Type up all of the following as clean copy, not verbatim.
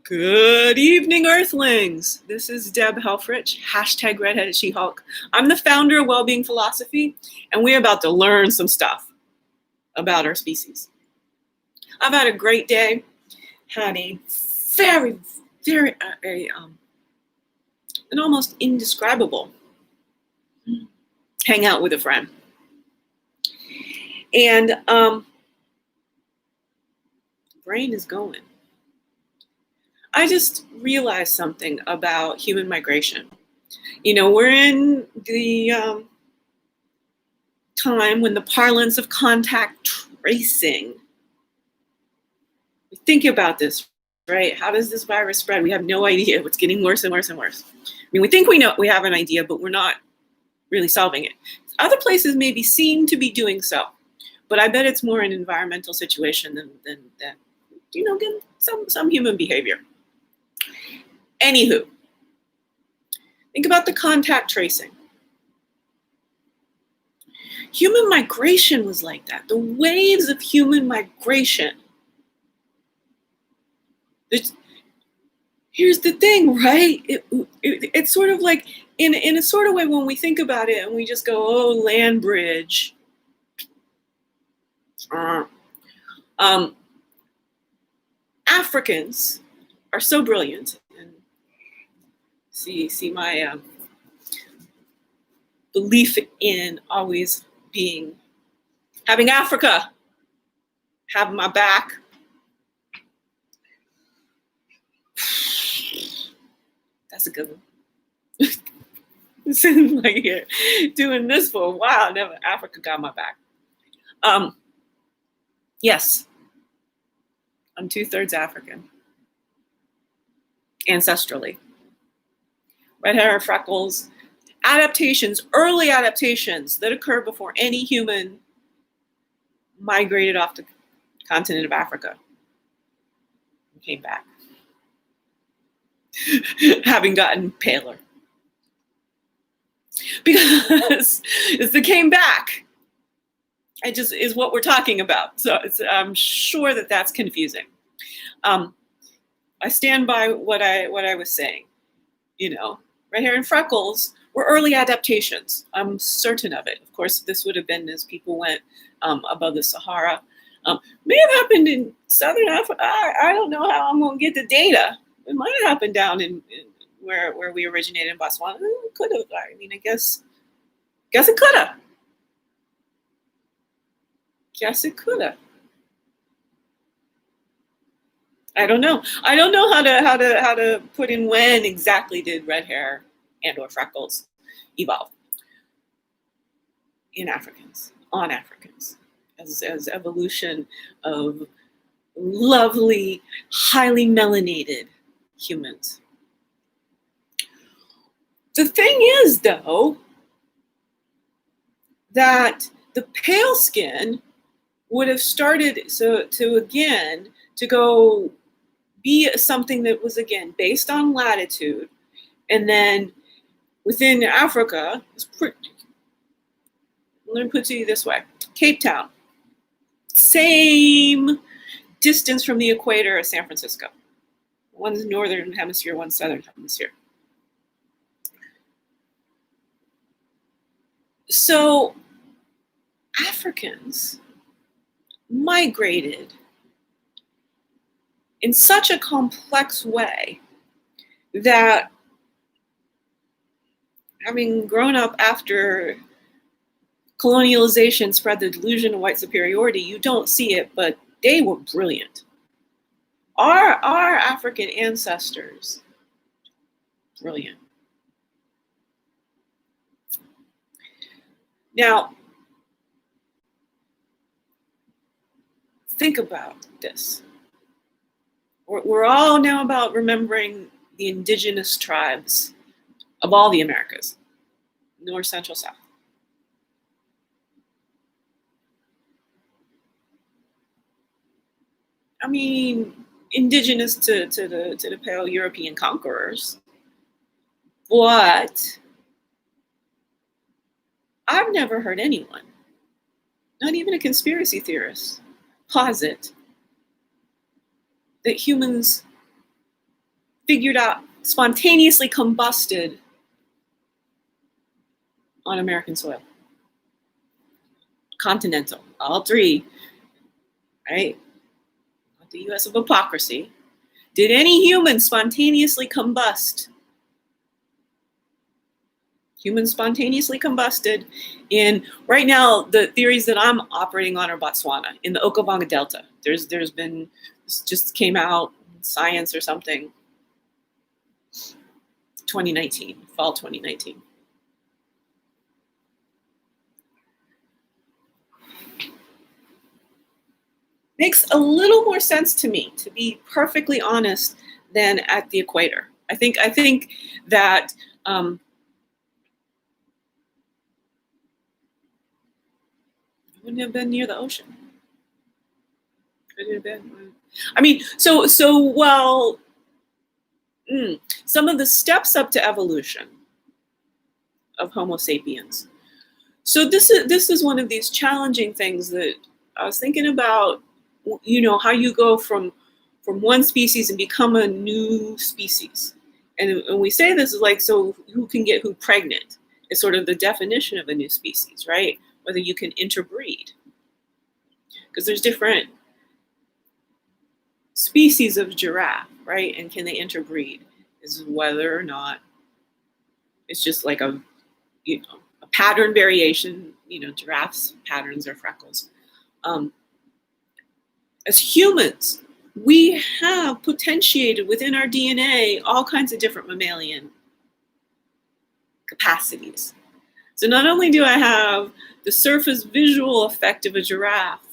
Good evening, Earthlings. This is Deb Helfrich, hashtag Redheaded She-Hulk. I'm the founder of Wellbeing Philosophy, and we're about to learn some stuff about our species. I've had a great day. Had a very an almost indescribable hangout with a friend. And brain is going. I just realized something about human migration. You know, we're in the time when the parlance of contact tracing. Think about this, right? How does this virus spread? We have no idea. It's getting worse and worse and worse. I mean, we think we know, we have an idea, but we're not really solving it. Other places maybe seem to be doing so, but I bet it's more an environmental situation than some human behavior. Anywho, think about the contact tracing. Human migration was like that. The waves of human migration. Here's the thing, right? It's sort of like, in a sort of way, when we think about it and we just go, oh, land bridge. Africans are so brilliant. And see my belief in always having Africa have my back. That's a good one. Sitting like here, doing this for a while, never Africa got my back. Yes, I'm 2/3 African, ancestrally. Red hair, freckles, adaptations, early adaptations that occurred before any human migrated off the continent of Africa and came back, having gotten paler. Because it's the came back. It just is what we're talking about. So I'm sure that that's confusing. I stand by what I was saying. You know, red hair and freckles were early adaptations. I'm certain of it. Of course, this would have been as people went above the Sahara. May have happened in Southern Africa. I don't know how I'm going to get the data. It might have happened down in where we originated in Botswana. It could have. I mean, I guess it could have. Guess it could have. I don't know. I don't know how to put in when exactly did red hair and/or freckles evolve in Africans, on Africans, as evolution of lovely, highly melanated humans. The thing is, though, that the pale skin would have started to go be something that was, again, based on latitude, and then within Africa, let me put it to you this way: Cape Town, same distance from the equator as San Francisco. One's northern hemisphere, one's southern hemisphere. So Africans migrated in such a complex way that, having grown up after colonialization spread the delusion of white superiority, you don't see it, but they were brilliant. Our African ancestors, brilliant. Now, think about this. We're all now about remembering the indigenous tribes of all the Americas, North, Central, South. I mean, indigenous to the pale European conquerors, but I've never heard anyone, not even a conspiracy theorist, posit that humans figured out, spontaneously combusted on American soil. Continental, all three, right? Not the US of hypocrisy. Did any human spontaneously combust? Humans spontaneously combusted in, right now, the theories that I'm operating on are Botswana, in the Okavango Delta. There's been, this just came out, Science or something, 2019, fall 2019. Makes a little more sense to me, to be perfectly honest, than at the equator. I think that wouldn't have been near the ocean. Could it have been? I mean, so well, some of the steps up to evolution of Homo sapiens. So this is one of these challenging things that I was thinking about. You know, how you go from one species and become a new species. And we say this is like, so who can get who pregnant is sort of the definition of a new species, right? Whether you can interbreed. Because there's different species of giraffe, right? And can they interbreed? Is whether or not it's just like a pattern variation. You know, giraffes' patterns are freckles. As humans, we have potentiated within our DNA all kinds of different mammalian capacities. So not only do I have the surface visual effect of a giraffe,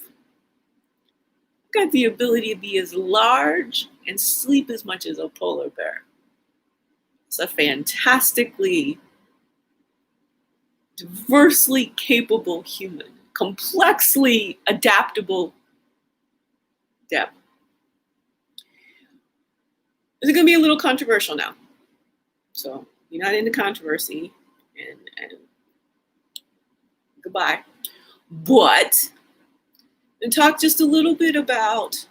I've got the ability to be as large and sleep as much as a polar bear. It's a fantastically diversely capable human, complexly adaptable depth. This is going to be a little controversial now. So you're not into controversy, and goodbye. But, and talk just a little bit about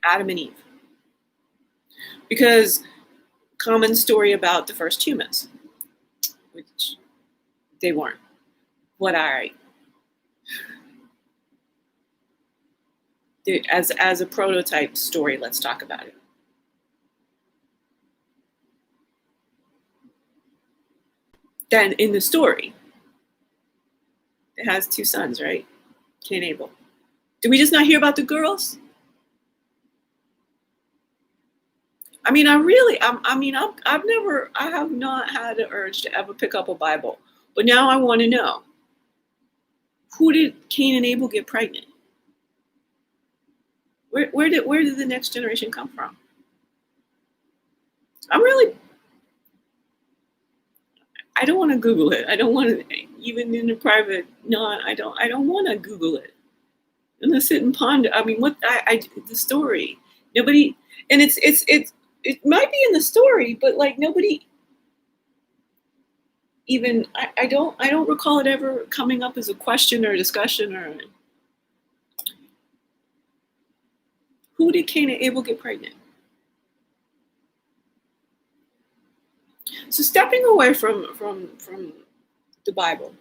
Adam and Eve. Because common story about the first humans, which they weren't. What are as a prototype story, let's talk about it. Then in the story, it has two sons, right? Cain and Abel. Did we just not hear about the girls? I mean, I have not had an urge to ever pick up a Bible, but now I want to know, who did Cain and Abel get pregnant? Where did the next generation come from? I don't want to Google it. I don't want to, even in a private, I don't want to Google it. I'm gonna sit and ponder. I mean, the story, nobody, and it might be in the story, but like nobody even, I don't recall it ever coming up as a question or a discussion or, who did Cain and Abel get pregnant? So stepping away from the Bible,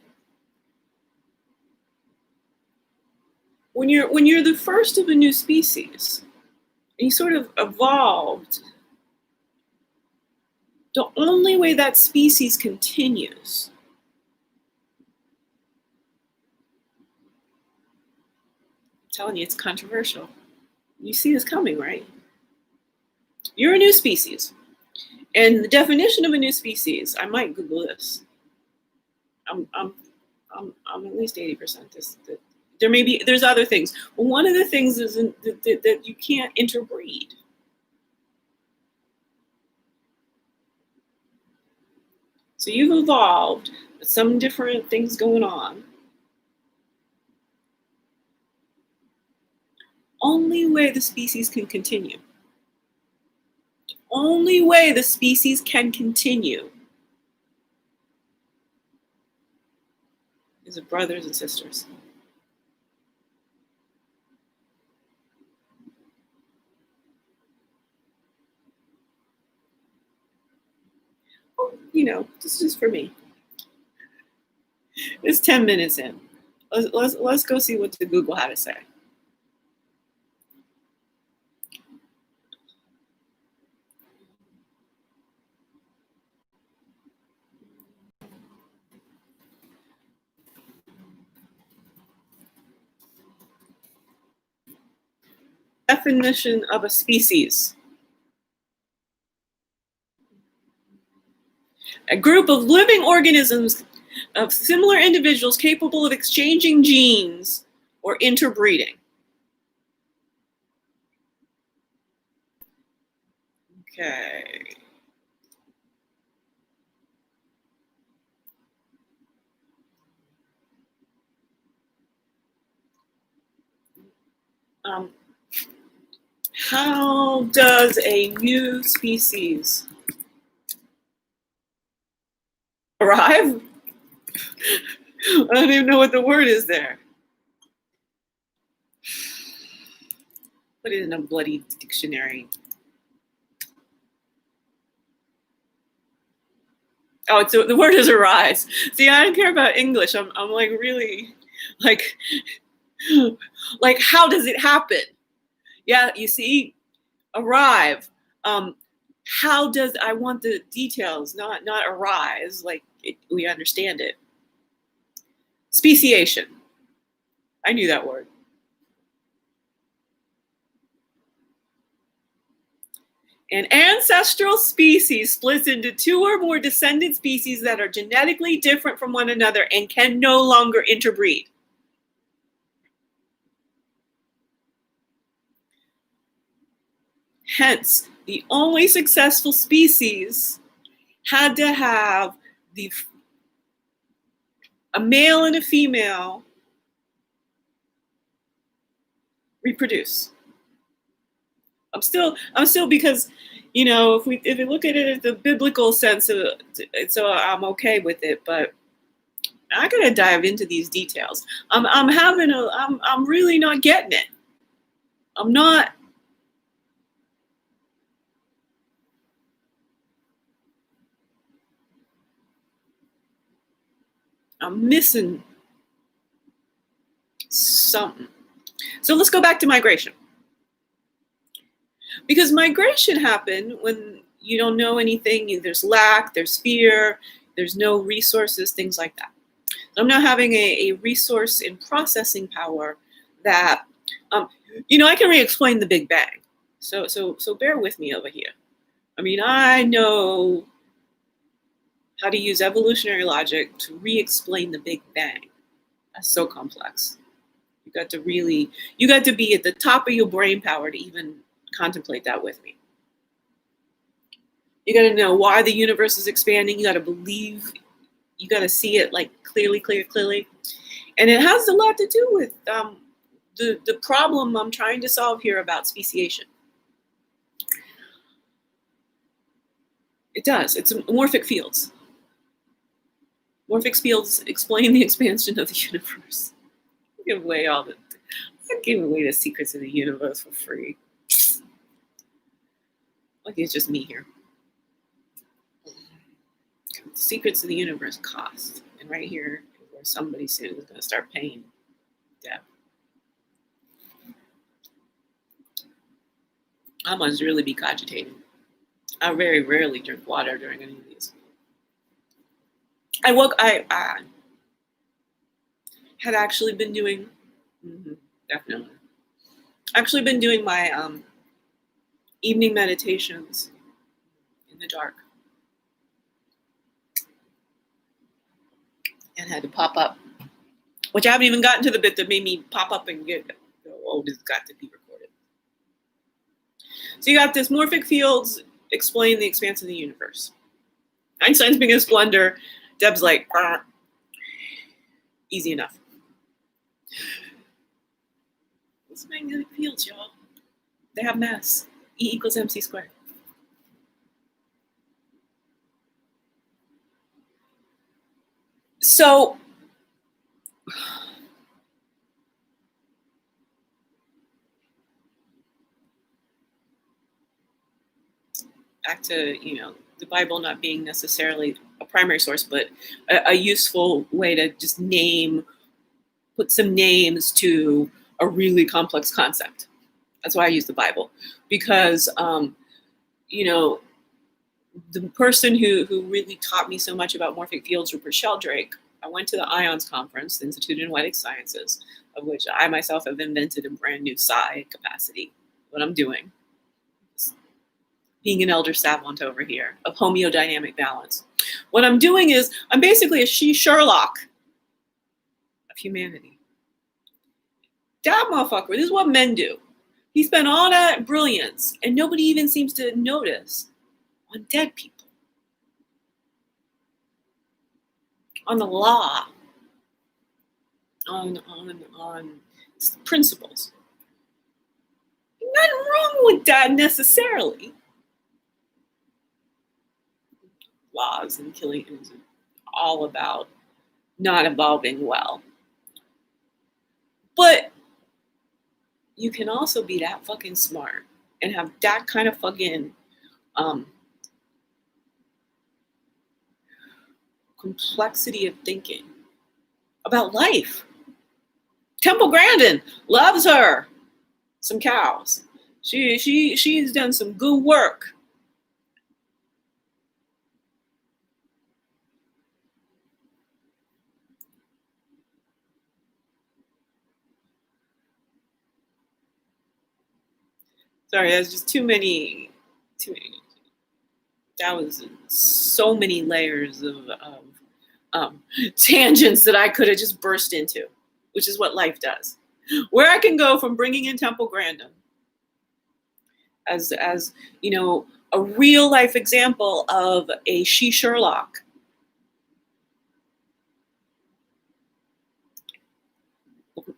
when you're the first of a new species, and you sort of evolved, the only way that species continues I'm telling you, it's controversial. You see this coming, right? You're a new species. And the definition of a new species, I might Google this. I'm at least 80% this. There's other things. But one of the things is that you can't interbreed. So you've evolved with some different things going on. Only way the species can continue. Only way the species can continue is of brothers and sisters. This is just for me. It's 10 minutes in. Let's go see what the Google had to say. Definition of a species. A group of living organisms of similar individuals capable of exchanging genes or interbreeding. Okay. How does a new species arrive? I don't even know what the word is there. Put it in a bloody dictionary. Oh, the word is arise. See, I don't care about English. I'm like really like how does it happen? Yeah, you see, arrive. How does I want the details, not arise, like we understand it. Speciation. I knew that word. An ancestral species splits into two or more descendant species that are genetically different from one another and can no longer interbreed. Hence, the only successful species had to have a male and a female reproduce. I'm still because if we look at it at the biblical sense of it, so I'm okay with it, but I gotta dive into these details. I'm really not getting it. I'm not. I'm missing something. So let's go back to migration. Because migration happened when you don't know anything, there's lack, there's fear, there's no resources, things like that. So I'm now having a resource in processing power that, I can re-explain the Big Bang. So bear with me over here. I mean, I know how to use evolutionary logic to re-explain the Big Bang. That's so complex. You got to be at the top of your brain power to even contemplate that with me. You got to know why the universe is expanding. You got to believe. You got to see it like clearly. And it has a lot to do with the problem I'm trying to solve here about speciation. It does. It's morphic fields. Morphic fields explain the expansion of the universe. I give away the secrets of the universe for free. Like it's just me here. The secrets of the universe cost. And right here is where somebody soon is going to start paying debt. I must really be cogitating. I very rarely drink water during any of these. I had actually been doing, definitely, actually been doing my evening meditations in the dark. And had to pop up, which I haven't even gotten to the bit that made me pop up and get, this got to be recorded. So you got this morphic fields explain the expanse of the universe. Einstein's biggest blunder. Deb's like, easy enough. These magnetic fields, y'all, they have mass. E equals mc squared. So back to, the Bible not being necessarily a primary source, but a useful way to just put some names to a really complex concept. That's why I use the Bible, because, the person who really taught me so much about morphic fields, Rupert Sheldrake, I went to the IONS conference, the Institute of Noetic Sciences, of which I myself have invented a brand new psi capacity. What I'm doing, being an elder savant over here, of homeodynamic balance. What I'm doing is, I'm basically a Sherlock of humanity. That motherfucker, this is what men do. He spent all that brilliance, and nobody even seems to notice, on dead people, on the law, on principles. Nothing wrong with that necessarily. Laws and killing is all about not evolving well. But you can also be that fucking smart and have that kind of fucking complexity of thinking about life. Temple Grandin loves her some cows. She's done some good work. Sorry, there's just too many. That was so many layers of tangents that I could have just burst into, which is what life does. Where I can go from bringing in Temple Grandin as a real life example of a she Sherlock.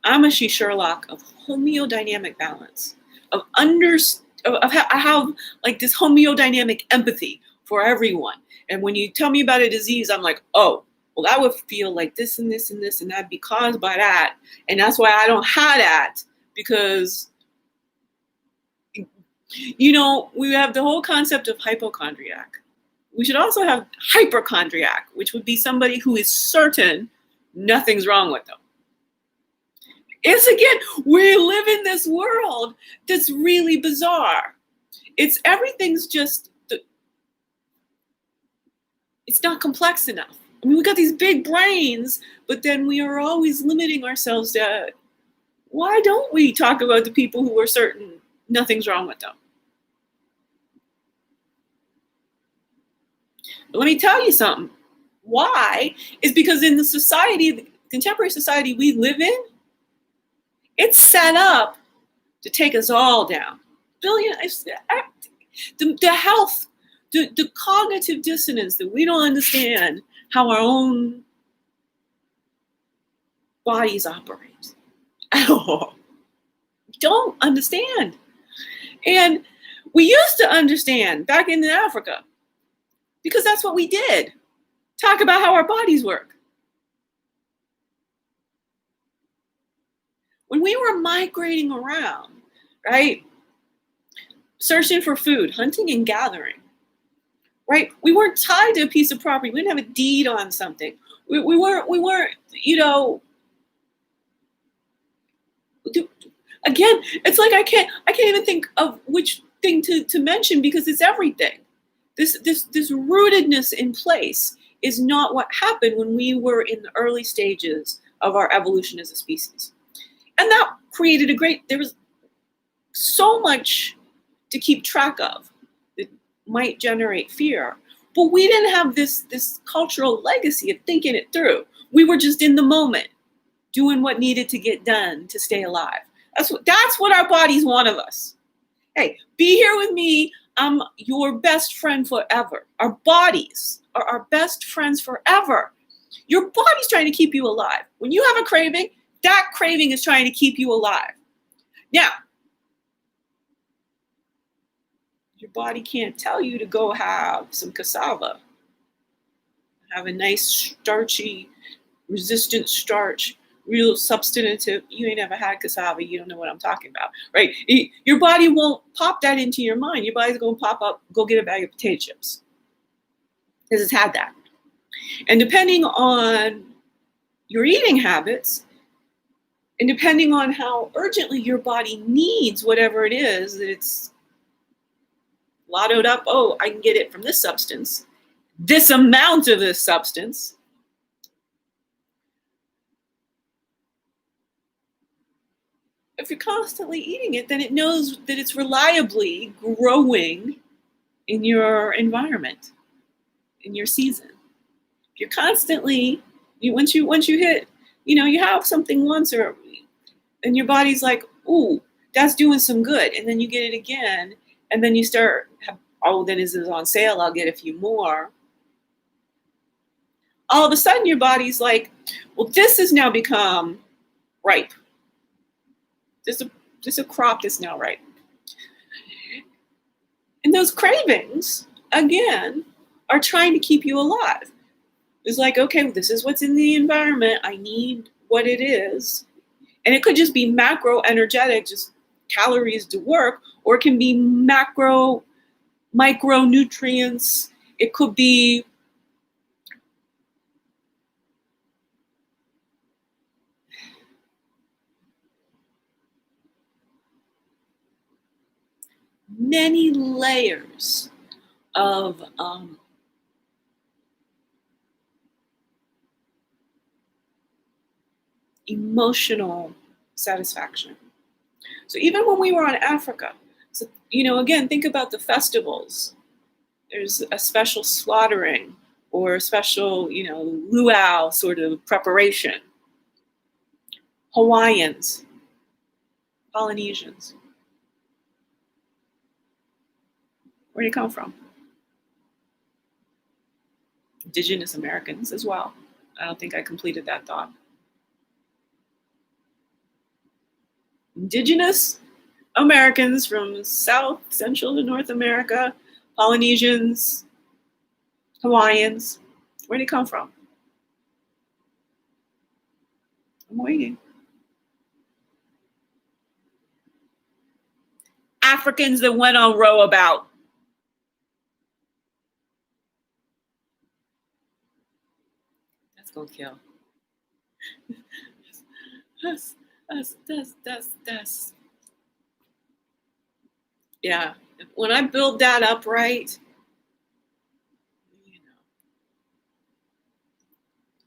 I'm a she Sherlock of homeodynamic balance, of I have like this homeodynamic empathy for everyone. And when you tell me about a disease, I'm like, oh, well, that would feel like this and this and this, and that'd be caused by that. And that's why I don't have that, because, we have the whole concept of hypochondriac. We should also have hypochondriac, which would be somebody who is certain nothing's wrong with them. It's, again, we live in this world that's really bizarre. Everything's just, it's not complex enough. I mean, we got these big brains, but then we are always limiting ourselves to, why don't we talk about the people who are certain nothing's wrong with them? But let me tell you something. Why? Is because in the contemporary society we live in, it's set up to take us all down. The health, the cognitive dissonance that we don't understand how our own bodies operate at all. We don't understand. And we used to understand back in Africa, because that's what we did. Talk about how our bodies work. When we were migrating around, right, searching for food, hunting and gathering, right? We weren't tied to a piece of property. We didn't have a deed on something. We weren't, again, it's like I can't even think of which thing to mention, because it's everything. This rootedness in place is not what happened when we were in the early stages of our evolution as a species. And that created there was so much to keep track of that might generate fear. But we didn't have this cultural legacy of thinking it through. We were just in the moment, doing what needed to get done to stay alive. That's what our bodies want of us. Hey, be here with me. I'm your best friend forever. Our bodies are our best friends forever. Your body's trying to keep you alive. When you have a craving, that craving is trying to keep you alive. Now, your body can't tell you to go have some cassava. Have a nice starchy, resistant starch real substantive, you ain't never had cassava, you don't know what I'm talking about, right? Your body won't pop that into your mind. Your body's going to pop up, go get a bag of potato chips, because it's had that. And depending on your eating habits, and depending on how urgently your body needs whatever it is that it's lottoed up, oh, I can get it from this substance, this amount of this substance. If you're constantly eating it, then it knows that it's reliably growing in your environment, in your season. If you're constantly, once you hit, you have something once, and your body's like, ooh, that's doing some good, and then you get it again, and then you start, then is it on sale? I'll get a few more. All of a sudden, your body's like, well, this has now become ripe. There's a crop that's now ripe. And those cravings, again, are trying to keep you alive. It's like, okay, this is what's in the environment. I need what it is. And it could just be macro energetic, just calories to work, or it can be macro micronutrients. It could be many layers of emotional satisfaction. So even when we were on Africa, so, again, think about the festivals. There's a special slaughtering or a special, luau sort of preparation. Hawaiians, Polynesians. Where do you come from? Indigenous Americans as well. I don't think I completed that thought. Indigenous Americans from South, Central to North America, Polynesians, Hawaiians. Where do they come from? I'm waiting. Africans that went on rowabout. That's gonna kill. That's. Yeah. When I build that up right,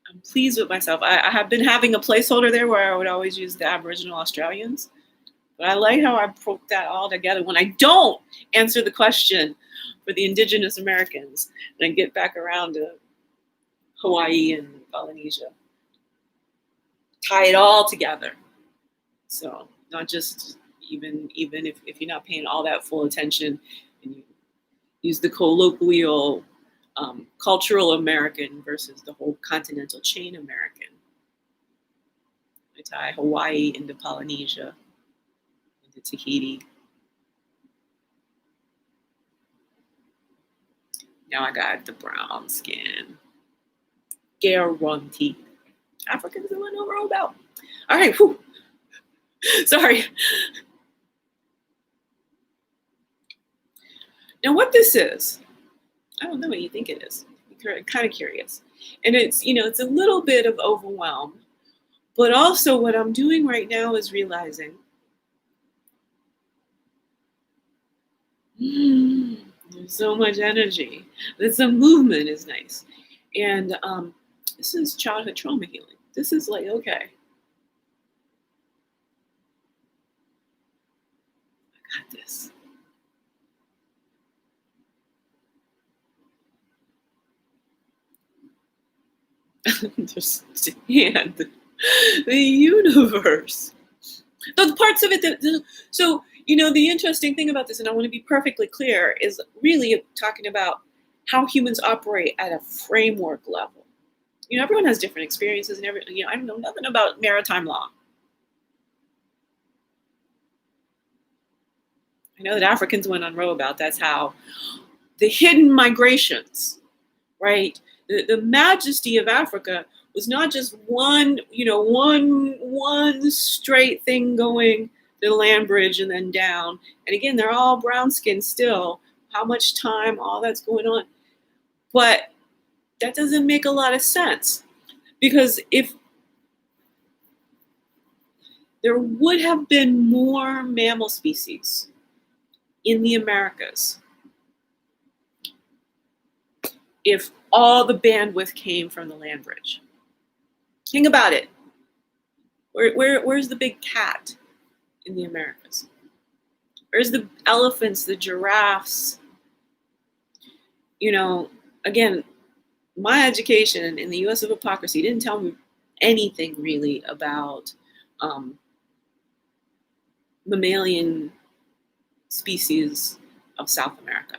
I'm pleased with myself. I have been having a placeholder there where I would always use the Aboriginal Australians. But I like how I broke that all together when I don't answer the question for the Indigenous Americans and I get back around to Hawaii and Polynesia. Tie it all together. So not just even if you're not paying all that full attention, and you use the colloquial cultural American versus the whole continental chain American. I tie Hawaii into Polynesia, into Tahiti. Now I got the brown skin. Guarantee. Africans that went over all about. All right, whew. Sorry. Now what this is, I don't know what you think it is. I'm kind of curious. And it's, it's a little bit of overwhelm, but also what I'm doing right now is realizing there's so much energy. That some movement is nice. And this is childhood trauma healing. This is like, okay. I got this. Understand the universe. The parts of it that, so, the interesting thing about this, and I want to be perfectly clear, is really talking about how humans operate at a framework level. Everyone has different experiences and I don't know nothing about maritime law. I know that Africans went on rowabout. That's how the hidden migrations, right? The majesty of Africa was not just one straight thing going to the land bridge and then down. And again, they're all brown skinned still. How much time, all that's going on. But that doesn't make a lot of sense, because if there would have been more mammal species in the Americas if all the bandwidth came from the land bridge. Think about it. Where's the big cat in the Americas? Where's the elephants, the giraffes? Again, my education in the U.S. of hypocrisy didn't tell me anything really about mammalian species of South America.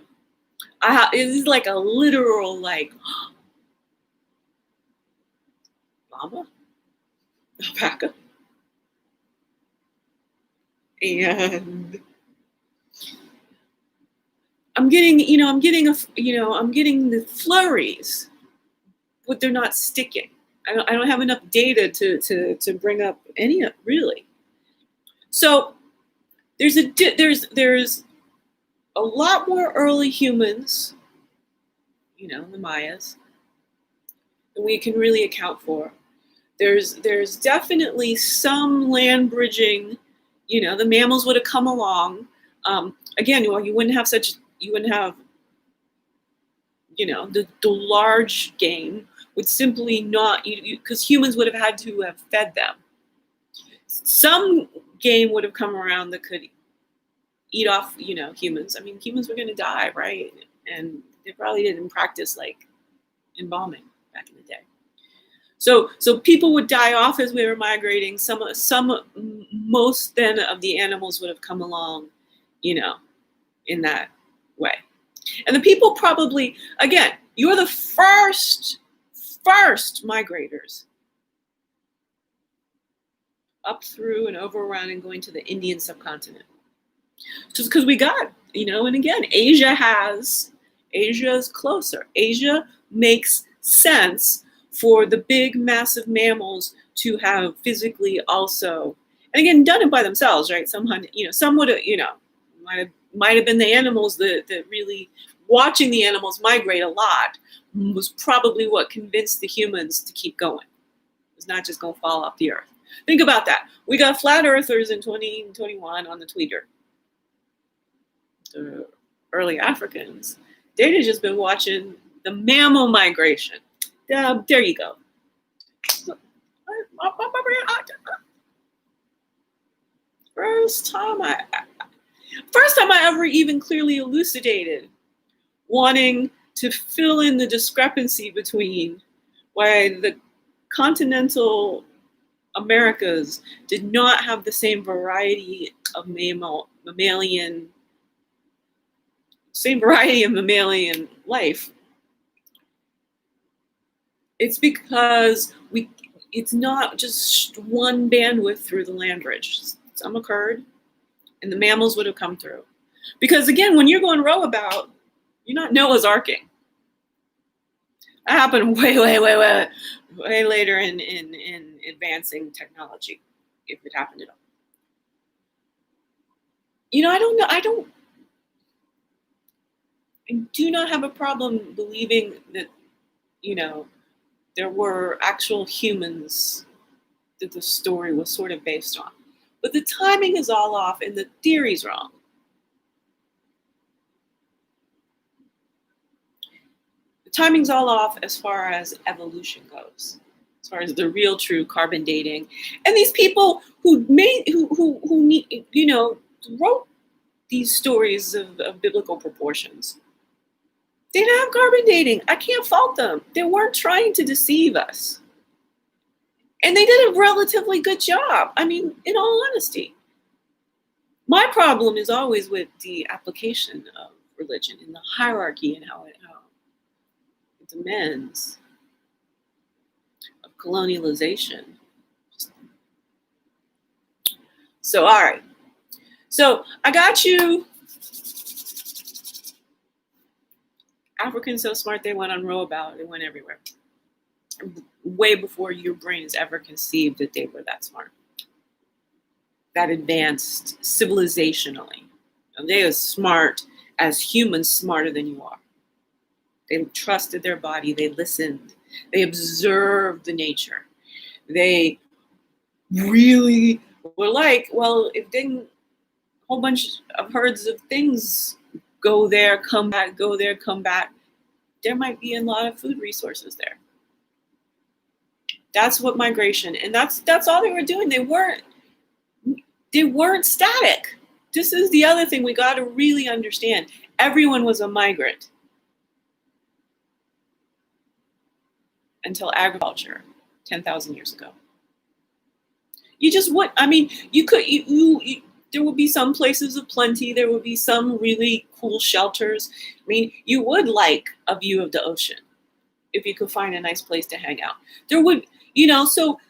It is like a literal llama, alpaca, and I'm getting the flurries, but they're not sticking. I don't have enough data to bring up any of really. So there's a lot more early humans, the Mayas, than we can really account for. There's definitely some land bridging. The mammals would have come along. Again, you wouldn't have the large game would simply not, because humans would have had to have fed them. Some game would have come around that could eat off, humans. I mean, humans were going to die, right? And they probably didn't practice embalming back in the day. So people would die off as we were migrating. Most then of the animals would have come along, in that way. And the people probably, again, you're the first migrators up through and over around and going to the Indian subcontinent. Just because we got, and again, Asia's closer. Asia makes sense for the big, massive mammals to have physically also, and again, done it by themselves, right? Some would have, might have been the animals that really watching the animals migrate a lot was probably what convinced the humans to keep going. It's not just going to fall off the earth. Think about that. We got flat earthers in 2021 on the tweeter. The early Africans, they'd have just been watching the mammal migration. There you go. First time I ever even clearly elucidated wanting to fill in the discrepancy between why the continental Americas did not have the same variety of mammalian life. It's because it's not just one bandwidth through the land bridge. Some occurred, and the mammals would have come through. Because again, when you're going row about, you're not Noah's Arking. That happened way later in advancing technology, if it happened at all. I do not have a problem believing that, there were actual humans that the story was sort of based on. But the timing is all off and the theory's wrong. The timing's all off as far as evolution goes, as far as the real true carbon dating. And these people who wrote these stories of biblical proportions, they didn't have carbon dating. I can't fault them. They weren't trying to deceive us. And they did a relatively good job. I mean, in all honesty. My problem is always with the application of religion and the hierarchy and how it demands of colonialization. So, all right. So I got you. Africans so smart they went on row about. They went everywhere. way before your brain has ever conceived that they were that smart, that advanced civilizationally. And they are smart as humans, smarter than you are. They trusted their body. They listened. They observed the nature. They really were like, well, if then a whole bunch of herds of things go there, come back, go there, come back, there might be a lot of food resources there. That's what migration, and that's all they were doing. They weren't static. This is the other thing we got to really understand. Everyone was a migrant until agriculture 10,000 years ago. You just would, I mean, you could, there would be some places of plenty. There would be some really cool shelters. I mean, you would like a view of the ocean if you could find a nice place to hang out. There would, so,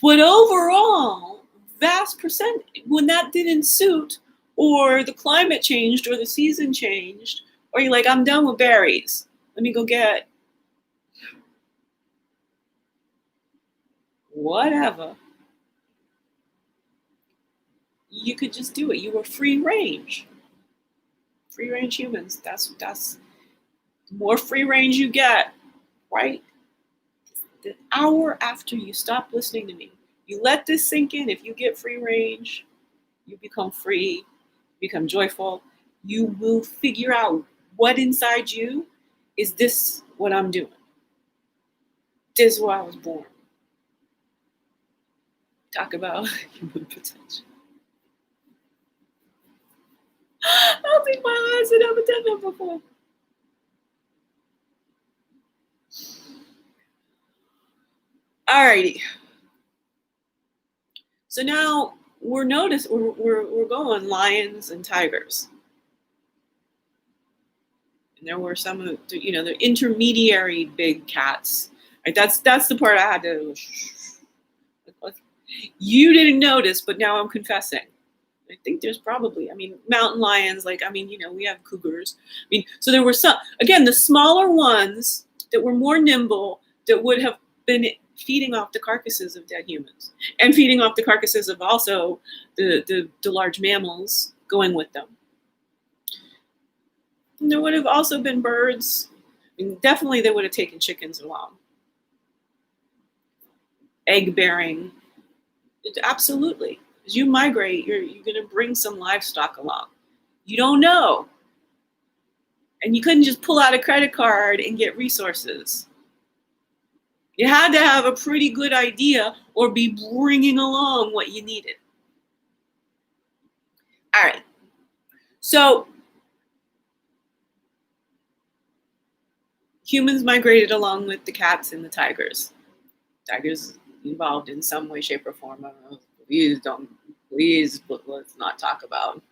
but overall, vast percent, when that didn't suit, or the climate changed, or the season changed, or you're like, I'm done with berries. Let me go get whatever. You could just do it. You were free range. Free range humans. That's the more free range you get, right? The hour after you stop listening to me, you let this sink in. If you get free range, you become free, become joyful. You will figure out what inside you is this what I'm doing. This is where I was born. Talk about human potential. I don't think my eyes had ever done that before. Alrighty. So now we're going lions and tigers. And there were some of the intermediary big cats. Right? That's the part I had to. You didn't notice, but now I'm confessing. I think there's probably, mountain lions, we have cougars. So there were some, again, the smaller ones that were more nimble, that would have been feeding off the carcasses of dead humans and feeding off the carcasses of also the large mammals going with them. And there would have also been birds. Definitely they would have taken chickens along. Egg bearing. Absolutely. As you migrate, you're going to bring some livestock along. You don't know. And you couldn't just pull out a credit card and get resources. You had to have a pretty good idea or be bringing along what you needed. All right. So humans migrated along with the cats and the tigers. Tigers involved in some way, shape, or form. Please, let's not talk about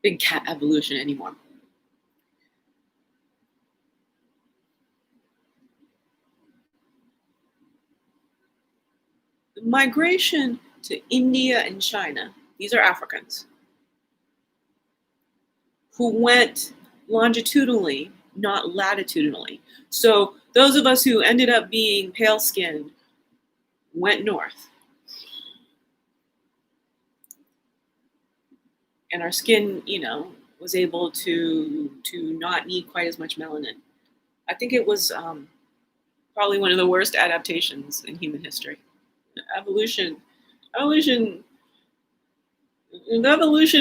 big cat evolution anymore. The migration to India and China, these are Africans, who went longitudinally, not latitudinally. So those of us who ended up being pale-skinned went north. And our skin, was able to not need quite as much melanin. I think it was probably one of the worst adaptations in human history. Evolution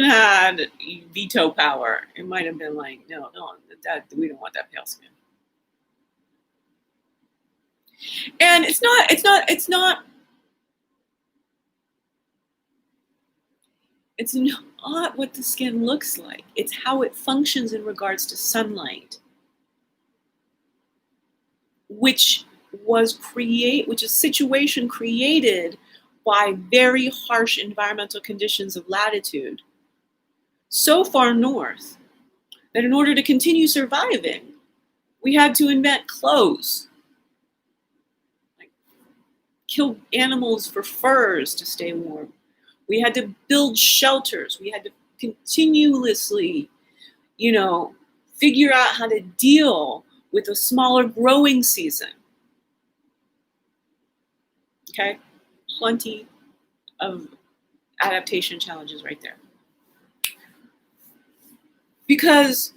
had veto power. It might have been like, no, we don't want that pale skin. And it's not what the skin looks like. It's how it functions in regards to sunlight, which is a situation created by very harsh environmental conditions of latitude so far north that in order to continue surviving, we had to invent clothes, like kill animals for furs to stay warm. We had to build shelters. We had to continuously, figure out how to deal with a smaller growing season. Okay? Plenty of adaptation challenges right there. Because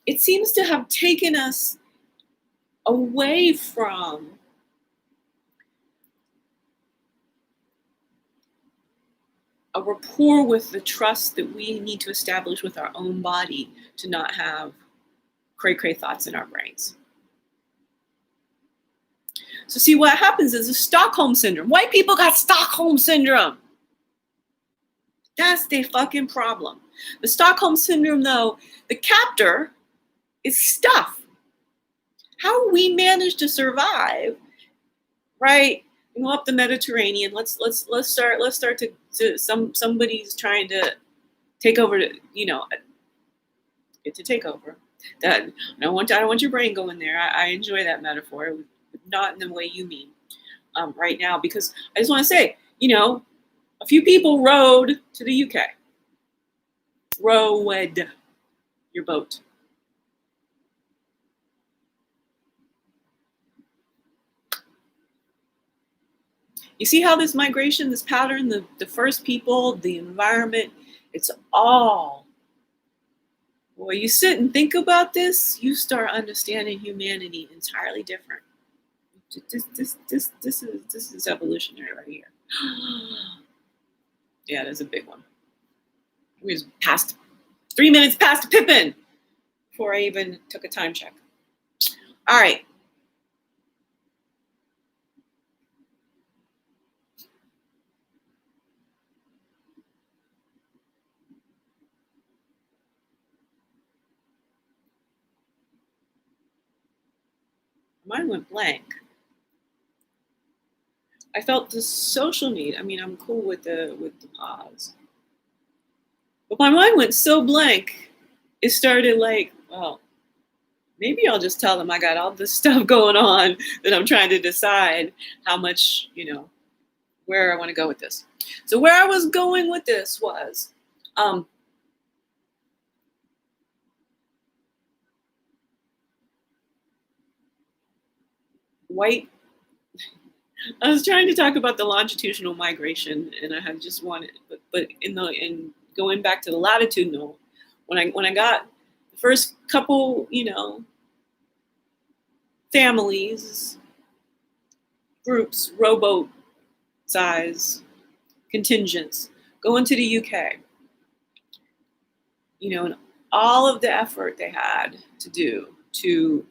it seems to have taken us away from a rapport with the trust that we need to establish with our own body to not have cray-cray thoughts in our brains. So see, what happens is the Stockholm syndrome. White people got Stockholm syndrome. That's their fucking problem. The Stockholm syndrome, though, the captor is stuff. How we manage to survive, right? You go up the Mediterranean. Let's start to somebody's trying to take over to, get to take over. That I don't want your brain going there. I enjoy that metaphor, but not in the way you mean right now, because I just want to say, a few people rowed to the UK. Rowed your boat. You see how this migration, this pattern, the first people, the environment, it's all, boy, you sit and think about this, you start understanding humanity entirely different. This is evolutionary right here. Yeah, that's a big one. We was past 3 minutes past Pippin before I even took a time check. All right. Mine went blank. I felt this social need. I mean, I'm cool with the pause. But my mind went so blank, it started like, well, maybe I'll just tell them I got all this stuff going on that I'm trying to decide how much, where I want to go with this. So where I was going with this was, I was trying to talk about the longitudinal migration, and I had just wanted, but in going back to the latitudinal, when I got the first couple, families, groups, rowboat size contingents going to the UK, and all of the effort they had to do to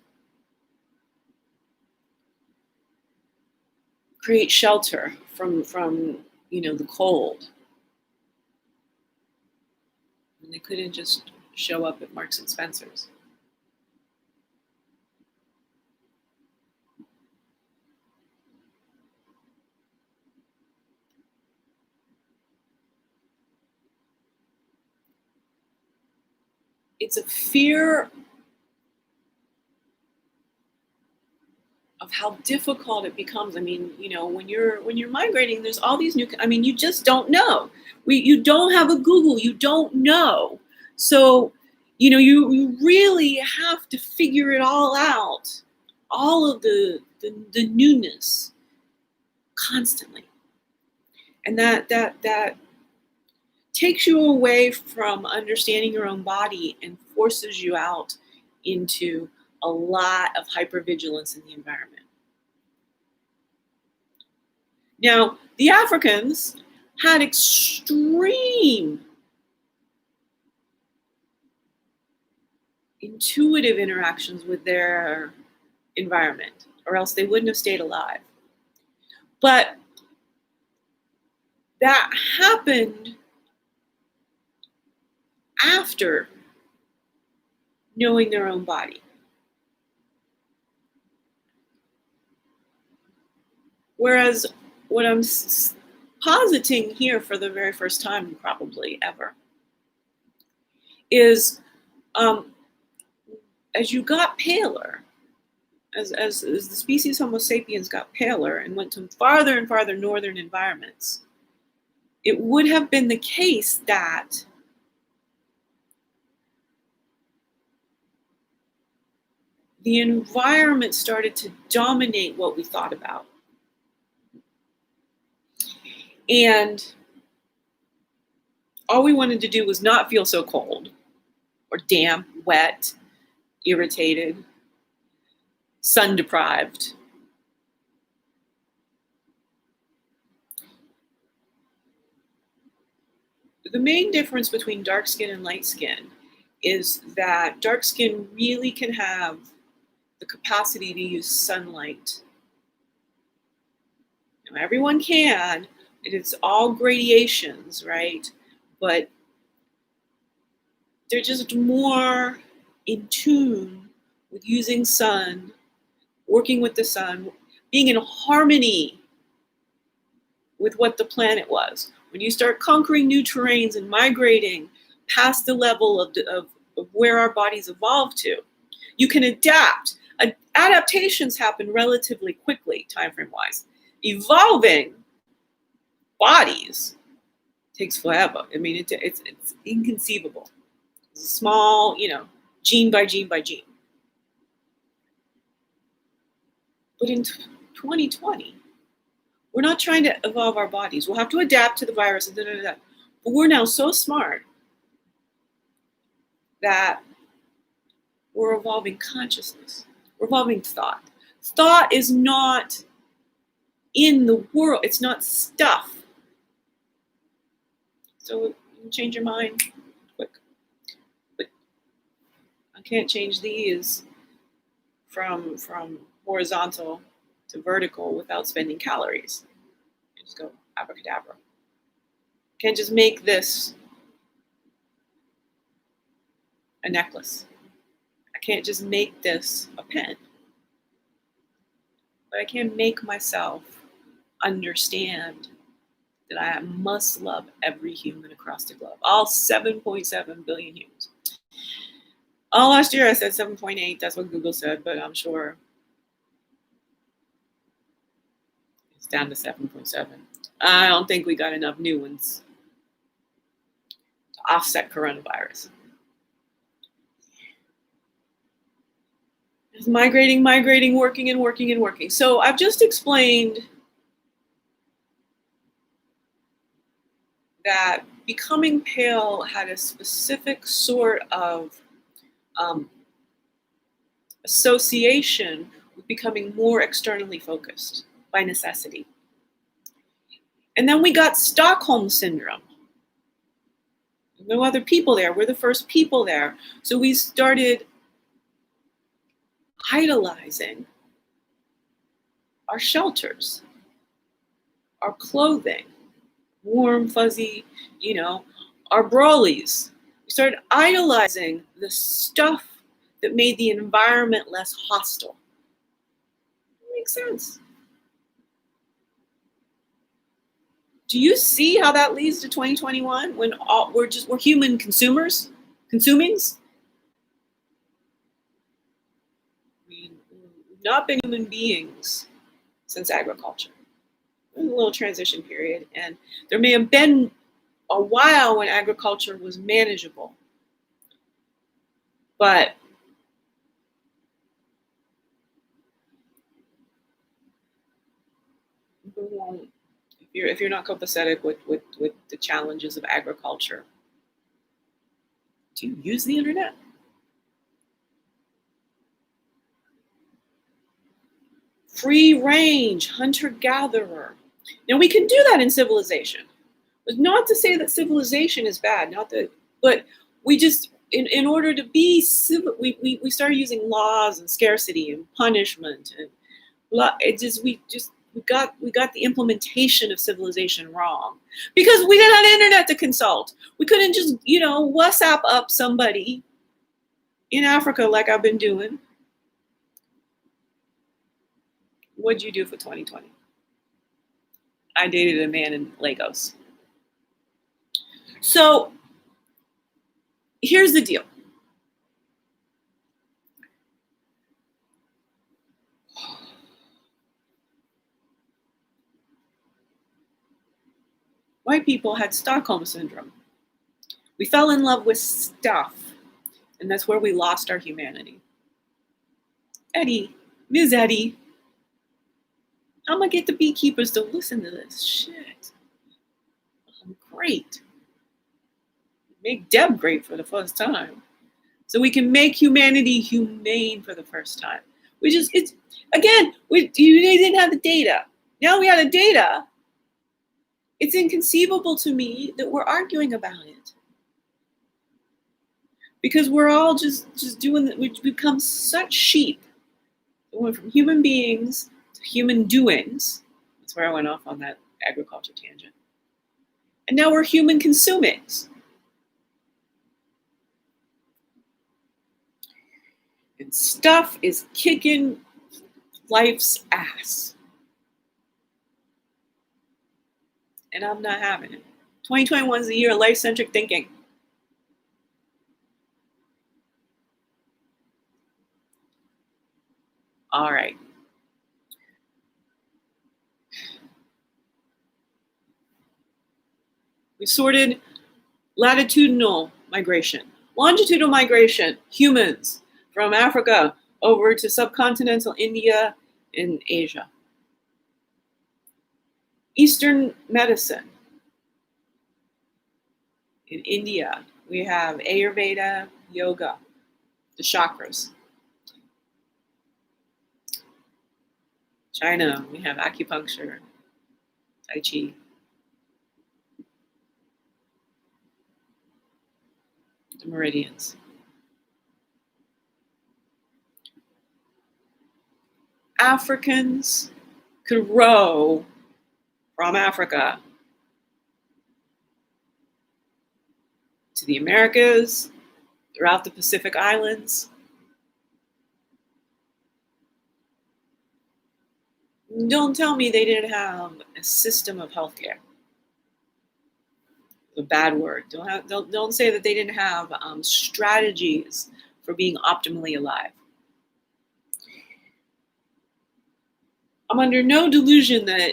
create shelter from the cold. And they couldn't just show up at Marks and Spencer's. It's a fear of how difficult it becomes. I mean, when you're migrating, there's all these new. I mean, you just don't know. You don't have a Google. You don't know. So, you really have to figure it all out. All of the newness, constantly, and that takes you away from understanding your own body and forces you out into a lot of hypervigilance in the environment. Now, the Africans had extreme intuitive interactions with their environment, or else they wouldn't have stayed alive. But that happened after knowing their own body. Whereas what I'm positing here for the very first time, probably ever, is as you got paler, as the species Homo sapiens got paler and went to farther and farther northern environments, it would have been the case that the environment started to dominate what we thought about. And all we wanted to do was not feel so cold or damp, wet, irritated, sun deprived. The main difference between dark skin and light skin is that dark skin really can have the capacity to use sunlight. Now, everyone can, it's all gradations, right? But they're just more in tune with using sun, working with the sun, being in harmony with what the planet was. When you start conquering new terrains and migrating past the level of where our bodies evolved to, you can adapt. Adaptations happen relatively quickly, time frame wise. Evolving bodies takes forever. I mean, it's inconceivable. It's small, gene by gene by gene. But in 2020, we're not trying to evolve our bodies. We'll have to adapt to the virus and But we're now so smart that we're evolving consciousness. We're evolving thought. Thought is not in the world. It's not stuff. So you can change your mind quick. But I can't change these from horizontal to vertical without spending calories. You just go abracadabra. Can't just make this a necklace. I can't just make this a pen. But I can make myself understand that I must love every human across the globe. All 7.7 billion humans. Last year I said 7.8. That's what Google said, but I'm sure it's down to 7.7. I don't think we got enough new ones to offset coronavirus. It's migrating, working and working and working. So I've just explained that becoming pale had a specific sort of association with becoming more externally focused by necessity. And then we got Stockholm syndrome. No other people there. We're the first people there. So we started idolizing our shelters, our clothing, warm, fuzzy, our brolies. We started idolizing the stuff that made the environment less hostile. It makes sense. Do you see how that leads to 2021 when we're human consumings? We've not been human beings since agriculture. A little transition period, and there may have been a while when agriculture was manageable, but if you're not copacetic with the challenges of agriculture, do you use the internet? Free range, hunter-gatherer. Now we can do that in civilization. But not to say that civilization is bad, but we just, in order to be civil, we started using laws and scarcity and punishment, and we got the implementation of civilization wrong because we didn't have internet to consult. We couldn't just WhatsApp up somebody in Africa like I've been doing. What'd you do for 2020? I dated a man in Lagos. So here's the deal. White people had Stockholm syndrome. We fell in love with stuff, and that's where we lost our humanity. Eddie, Ms. Eddie, how am I get the beekeepers to listen to this shit? Great. Make Deb great for the first time. So we can make humanity humane for the first time. We didn't have the data. Now we have the data. It's inconceivable to me that we're arguing about it. Because we're all just doing that. We've become such sheep. We went from human beings to human doings. That's where I went off on that agriculture tangent. And now we're human consumings. And stuff is kicking life's ass. And I'm not having it. 2021 is the year of life-centric thinking. All right. We sorted latitudinal migration, longitudinal migration, humans from Africa over to subcontinental India and Asia. Eastern medicine. In India, we have Ayurveda, yoga, the chakras. China, we have acupuncture, Tai Chi. The meridians. Africans could row from Africa to the Americas, throughout the Pacific Islands. Don't tell me they didn't have a system of healthcare. A bad word. Don't say that they didn't have strategies for being optimally alive. I'm under no delusion that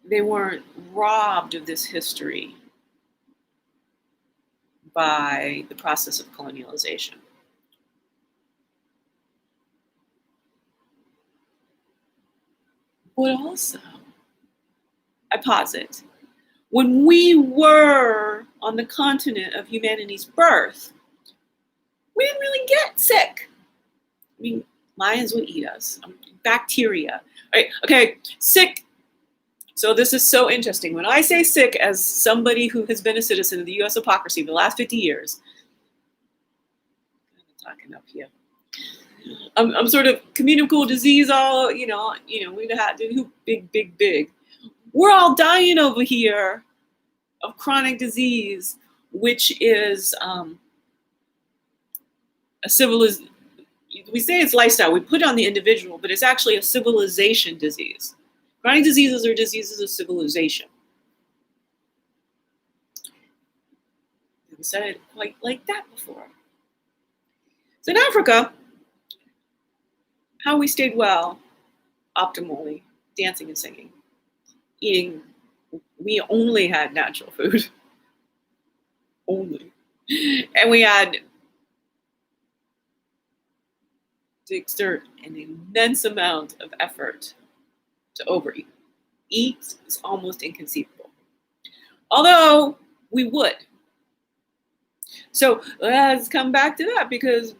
they weren't robbed of this history by the process of colonialization. But also, I posit, when we were on the continent of humanity's birth, we didn't really get sick. I mean, lions would eat us. Bacteria. All right, okay, sick. So this is so interesting. When I say sick, as somebody who has been a citizen of the U.S. hypocrisy for the last 50 years, I'm talking up here. I'm sort of communicable disease, all, we've had big. We're all dying over here of chronic disease, which is a civilization. We say it's lifestyle, we put it on the individual, but it's actually a civilization disease. Chronic diseases are diseases of civilization. I've said it quite like that before. So in Africa, how we stayed well, optimally, dancing and singing, eating, we only had natural food. Only. And we had to exert an immense amount of effort to overeat. Eat is almost inconceivable. Although we would. So let's come back to that, because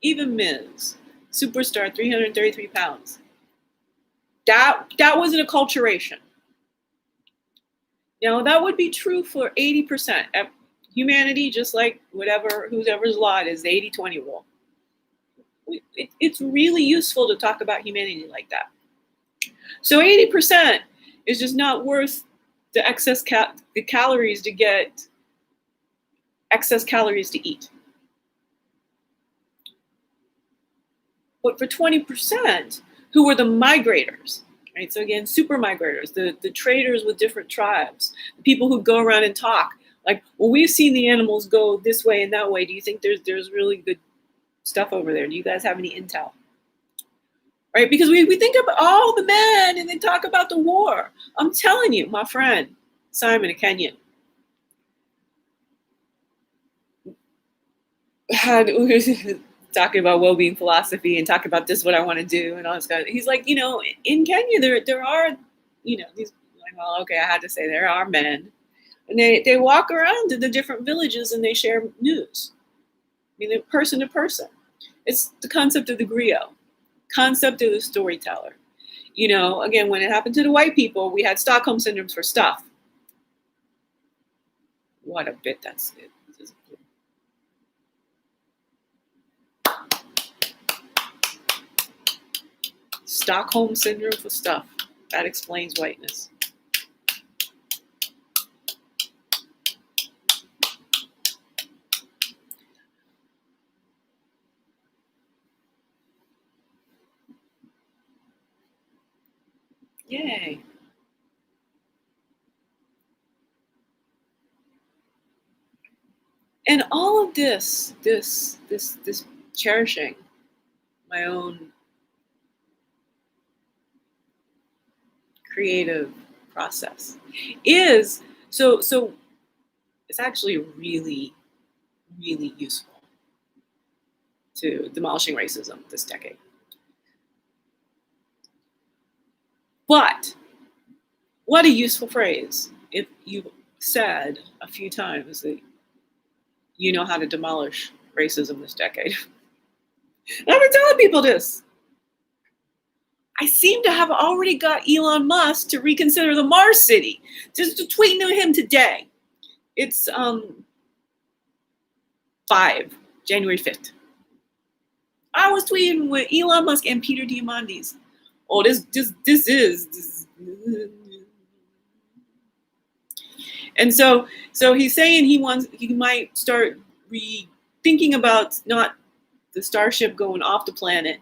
even Ms. Superstar, 333 pounds. That was an acculturation. Now that would be true for 80%. Humanity, just like whoever's lot is the 80-20 rule. It's really useful to talk about humanity like that. So 80% is just not worth the excess the calories to get excess calories to eat. But for 20%, who were the migrators, right? So again, super migrators, the traders with different tribes, the people who go around and talk. Like, well, we've seen the animals go this way and that way. Do you think there's really good stuff over there? Do you guys have any intel? Right? Because we think of all the men and then talk about the war. I'm telling you, my friend, Simon, a Kenyan, had talking about well-being philosophy and talking about this is what I want to do and all this kind of. He's like, in Kenya there are, these. Like, well, okay, I had to say there are men, and they walk around to the different villages and they share news. I mean, person to person. It's the concept of the griot, concept of the storyteller. Again, when it happened to the white people, we had Stockholm syndromes for stuff. What a bit that's it. Stockholm syndrome for stuff. That explains whiteness. Yay. And all of this cherishing my own creative process is so it's actually really, really useful to demolishing racism this decade. But what a useful phrase if you've said a few times that you know how to demolish racism this decade. I've been telling people this. I seem to have already got Elon Musk to reconsider the Mars City. Just tweeting to him today. It's January 5th. I was tweeting with Elon Musk and Peter Diamandis. Oh, this is. And so he's saying he might start thinking about not the starship going off the planet.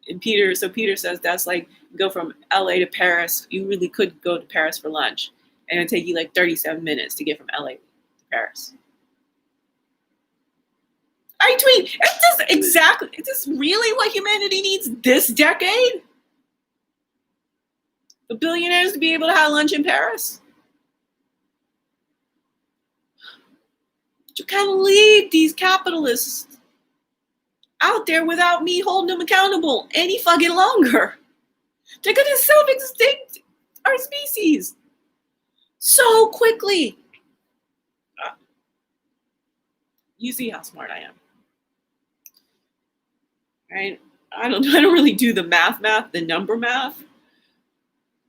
And Peter says that's like go from LA to Paris. You really could go to Paris for lunch, and it'd take you like 37 minutes to get from LA to Paris. I tweet, is this really what humanity needs this decade? The billionaires to be able to have lunch in Paris? You can't leave these capitalists out there without me holding them accountable any fucking longer. They're going to self-extinct our species so quickly. You see how smart I am, right? I don't really do the math, the number math,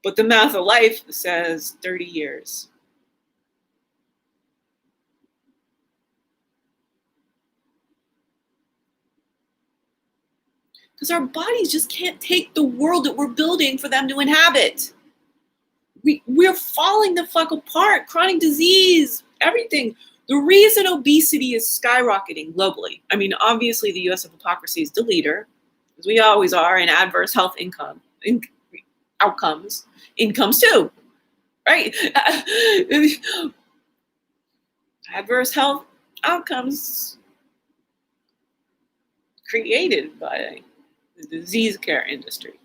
but the math of life says 30 years. Because our bodies just can't take the world that we're building for them to inhabit. We're falling the fuck apart. Chronic disease, everything. The reason obesity is skyrocketing globally. I mean, obviously the US of hypocrisy is the leader, as we always are, in adverse health outcomes. Incomes too, right? Adverse health outcomes created by the disease care industry.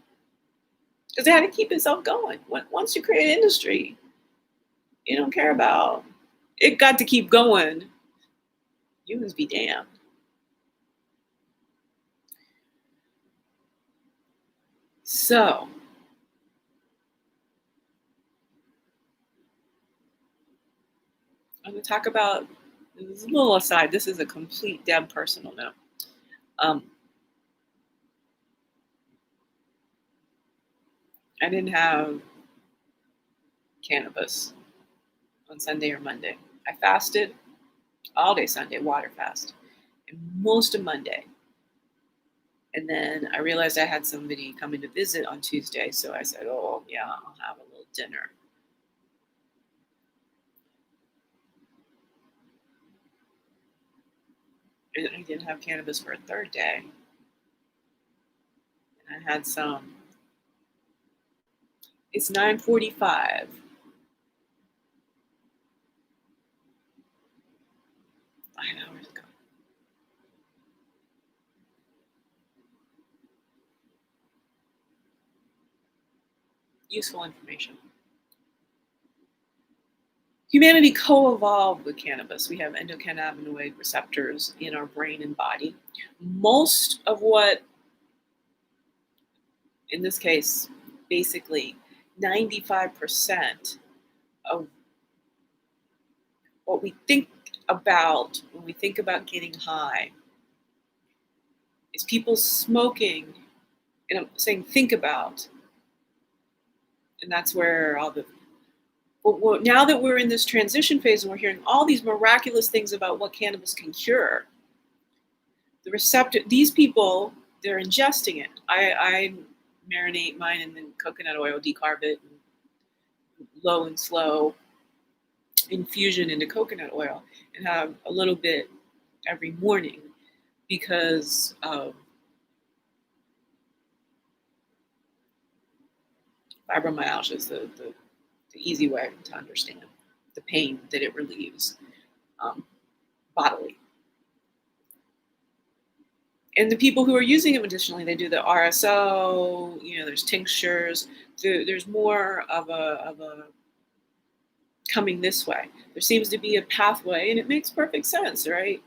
Because it had to keep itself going. Once you create an industry, you don't care about it. Got to keep going. Humans be damned. So, I'm going to talk about, this is a little aside, this is a complete damn personal note. I didn't have cannabis on Sunday or Monday. I fasted all day Sunday, water fast, and most of Monday. And then I realized I had somebody coming to visit on Tuesday, so I said, oh yeah, I'll have a little dinner. And I didn't have cannabis for a third day. And I had some. It's 9:45. 5 hours ago. Useful information. Humanity co-evolved with cannabis. We have endocannabinoid receptors in our brain and body. Most of what, in this case, basically 95% of what we think about when we think about getting high is people smoking, and I'm saying think about, and that's where all the, well, now that we're in this transition phase and we're hearing all these miraculous things about what cannabis can cure, the receptor, these people, they're ingesting it. I marinate mine in coconut oil, decarb it, low and slow infusion into coconut oil, and have a little bit every morning because fibromyalgia is the easy way to understand the pain that it relieves bodily. And the people who are using it medicinally, they do the RSO, there's tinctures, there's more of a coming this way. There seems to be a pathway, and it makes perfect sense, right?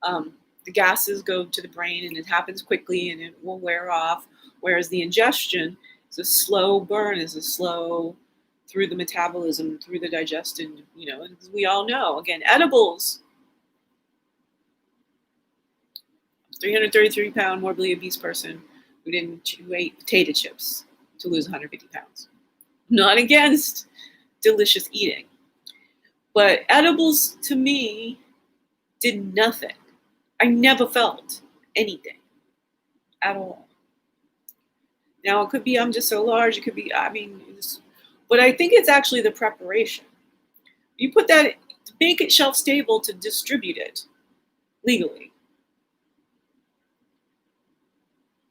The gases go to the brain, and it happens quickly, and it will wear off, whereas the ingestion is a slow burn, is a slow through the metabolism, through the digestion, and we all know, again, edibles, 333-pound morbidly obese person who who ate potato chips to lose 150 pounds. Not against delicious eating, but edibles to me did nothing. I never felt anything at all. Now, it could be I'm just so large. It could be, but I think it's actually the preparation. You put that, to make it shelf stable to distribute it legally.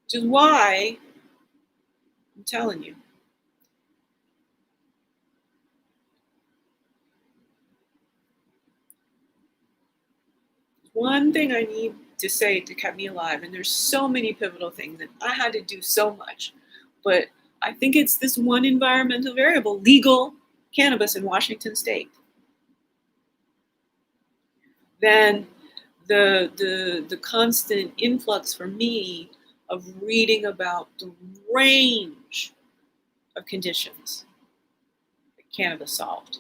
Which is why I'm telling you. One thing I need to say to keep me alive, and there's so many pivotal things, and I had to do so much, but I think it's this one environmental variable, legal cannabis in Washington state. Then the constant influx for me of reading about the range of conditions that cannabis solved.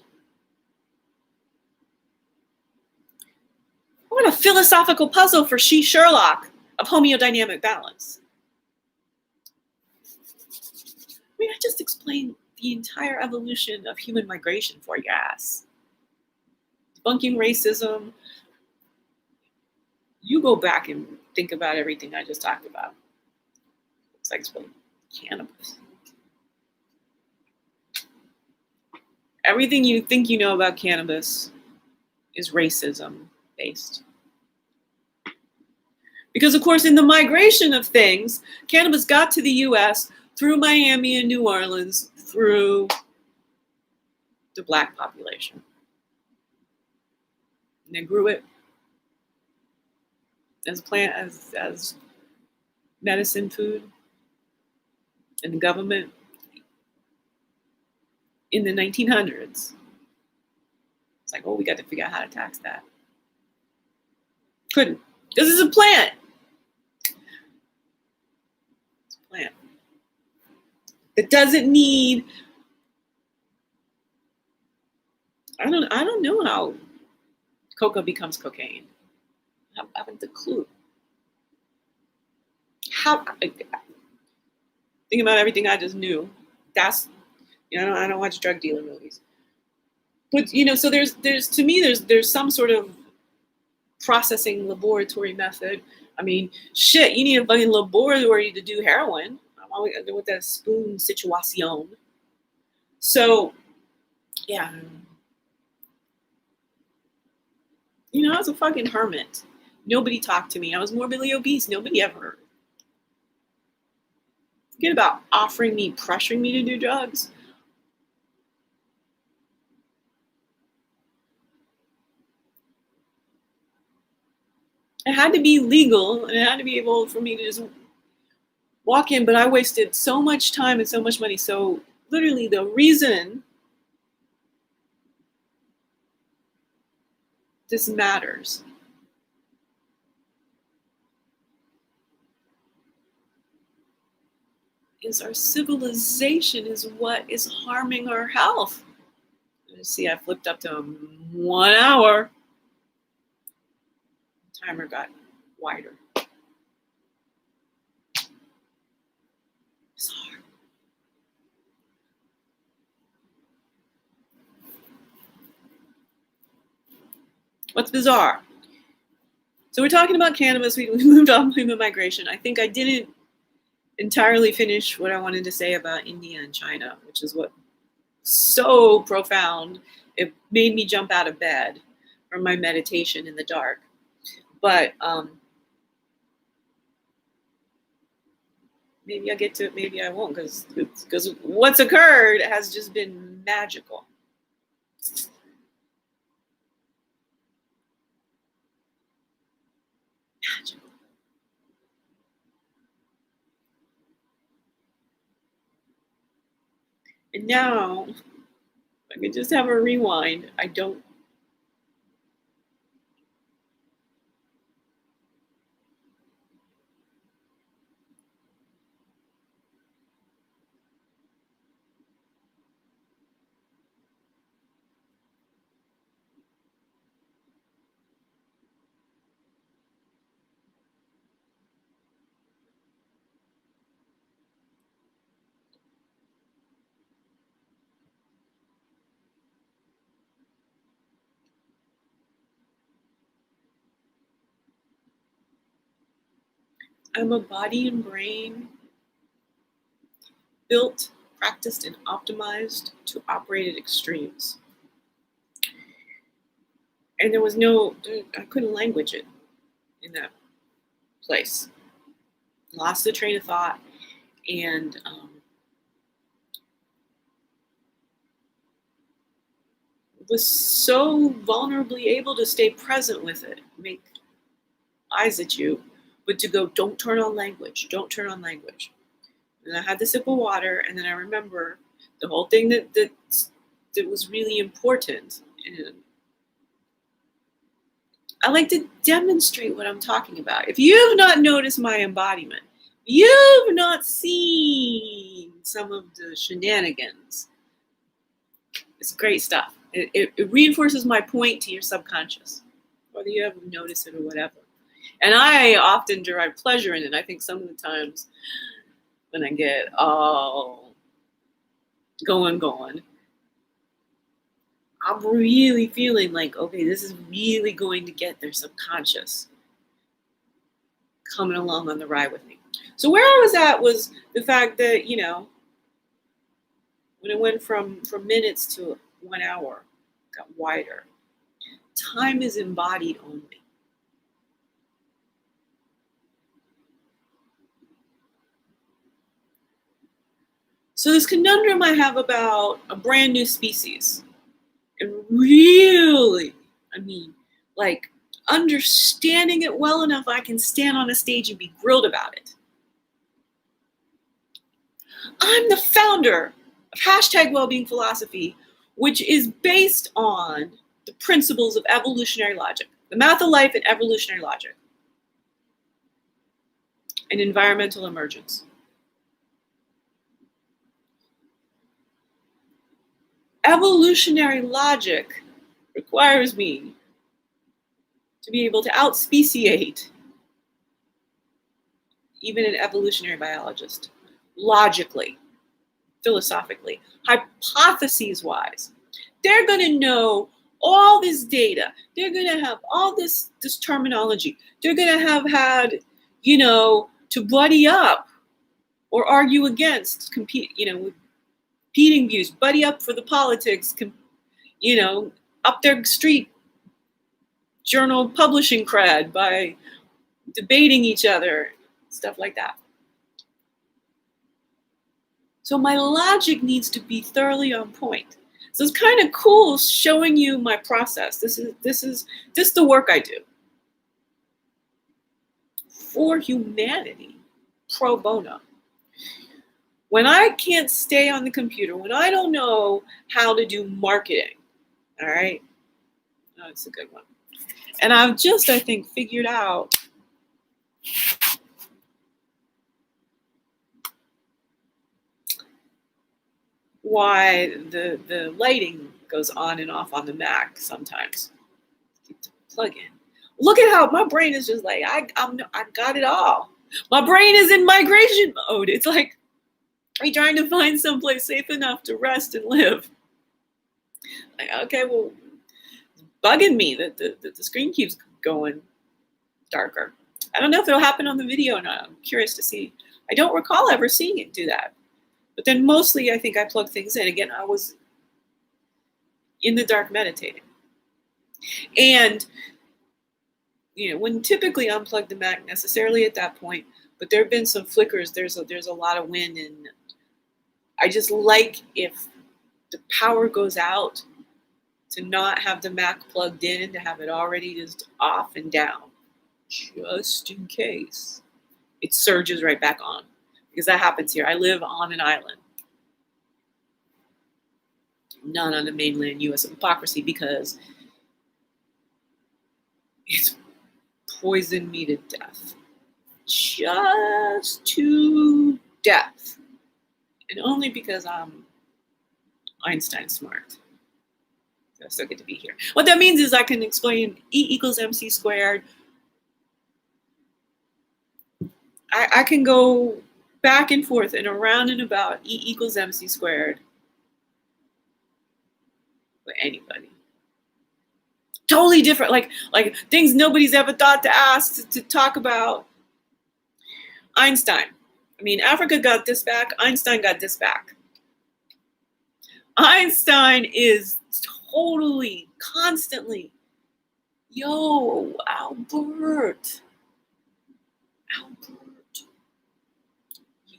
What a philosophical puzzle for Sherlock of homodynamic balance. I just explained the entire evolution of human migration for your ass. Debunking racism. You go back and think about everything I just talked about. It's like explaining cannabis. Everything you think you know about cannabis is racism based. Because, of course, in the migration of things, cannabis got to the U.S. through Miami and New Orleans, through the Black population. And they grew it as a plant, as medicine, food, and the government in the 1900s. It's like, oh, we got to figure out how to tax that. Couldn't. This is a plant. It's a plant. It doesn't need. I don't know how coca becomes cocaine. I haven't the clue. Think about everything I just knew. That's, I don't watch drug dealer movies. But so there's to me there's some sort of processing laboratory method. I mean, shit, you need a fucking laboratory to do heroin. I'm always with that spoon situation. So, yeah. I was a fucking hermit. Nobody talked to me. I was morbidly obese. Nobody ever. Forget about offering me, pressuring me to do drugs. It had to be legal, and it had to be able for me to just walk in, but I wasted so much time and so much money. So literally the reason this matters. Is our civilization is what is harming our health. See, I flipped up to 1 hour. The timer got wider. Bizarre. What's bizarre? So we're talking about cannabis. We moved on human migration. I think I didn't entirely finish what I wanted to say about India and China, which is what so profound. It made me jump out of bed from my meditation in the dark. But maybe I'll get to it, maybe I won't, because what's occurred has just been magical. Magical. And now, I could just have a rewind. I don't. I'm a body and brain built, practiced, and optimized to operate at extremes. And there was I couldn't language it in that place. Lost the train of thought and was so vulnerably able to stay present with it, make eyes at you, but to go, don't turn on language, don't turn on language. And I had the sip of water, and then I remember the whole thing that was really important. And I like to demonstrate what I'm talking about. If you've not noticed my embodiment, you've not seen some of the shenanigans, it's great stuff. It reinforces my point to your subconscious, whether you ever notice it or whatever. And I often derive pleasure in it. I think some of the times when I get all going, I'm really feeling like, okay, this is really going to get their subconscious coming along on the ride with me. So where I was at was the fact that, when it went from minutes to 1 hour, got wider. Time is embodied only. So this conundrum I have about a brand new species, and really, understanding it well enough, I can stand on a stage and be grilled about it. I'm the founder of #Wellbeing Philosophy, which is based on the principles of evolutionary logic, the math of life and evolutionary logic, and environmental emergence. Evolutionary logic requires me to be able to outspeciate even an evolutionary biologist, logically, philosophically, hypotheses-wise. They're going to know all this data. They're going to have all this terminology. They're going to have had, to buddy up or argue against, compete, with competing views, buddy up for the politics, up their street journal publishing cred by debating each other, stuff like that. So my logic needs to be thoroughly on point. So it's kind of cool showing you my process. This is the work I do for humanity, pro bono. When I can't stay on the computer, when I don't know how to do marketing, all right? Oh, it's a good one. And I've just, I think, figured out why the lighting goes on and off on the Mac sometimes. Keep the plug in. Look at how my brain is just like, I got it all. My brain is in migration mode. It's like, are you trying to find someplace safe enough to rest and live? Like, okay, well, it's bugging me that the screen keeps going darker. I don't know if it'll happen on the video or not. I'm curious to see. I don't recall ever seeing it do that. But then mostly I think I plug things in. Again, I was in the dark meditating. And, you know, wouldn't typically unplug the Mac necessarily at that point, but there have been some flickers. There's a lot of wind, and I just like if the power goes out to not have the Mac plugged in, to have it already just off and down, just in case it surges right back on. Because that happens here. I live on an island, not on the mainland U.S. of hypocrisy, because it's poisoned me to death. Just to death. And only because I'm Einstein smart. So I still get to be here. What that means is I can explain E equals MC squared. I can go back and forth and around and about E equals MC squared with anybody. Totally different, like things nobody's ever thought to ask, to talk about. Einstein. I mean, Africa got this back. Einstein got this back. Einstein is totally, constantly, yo, Albert,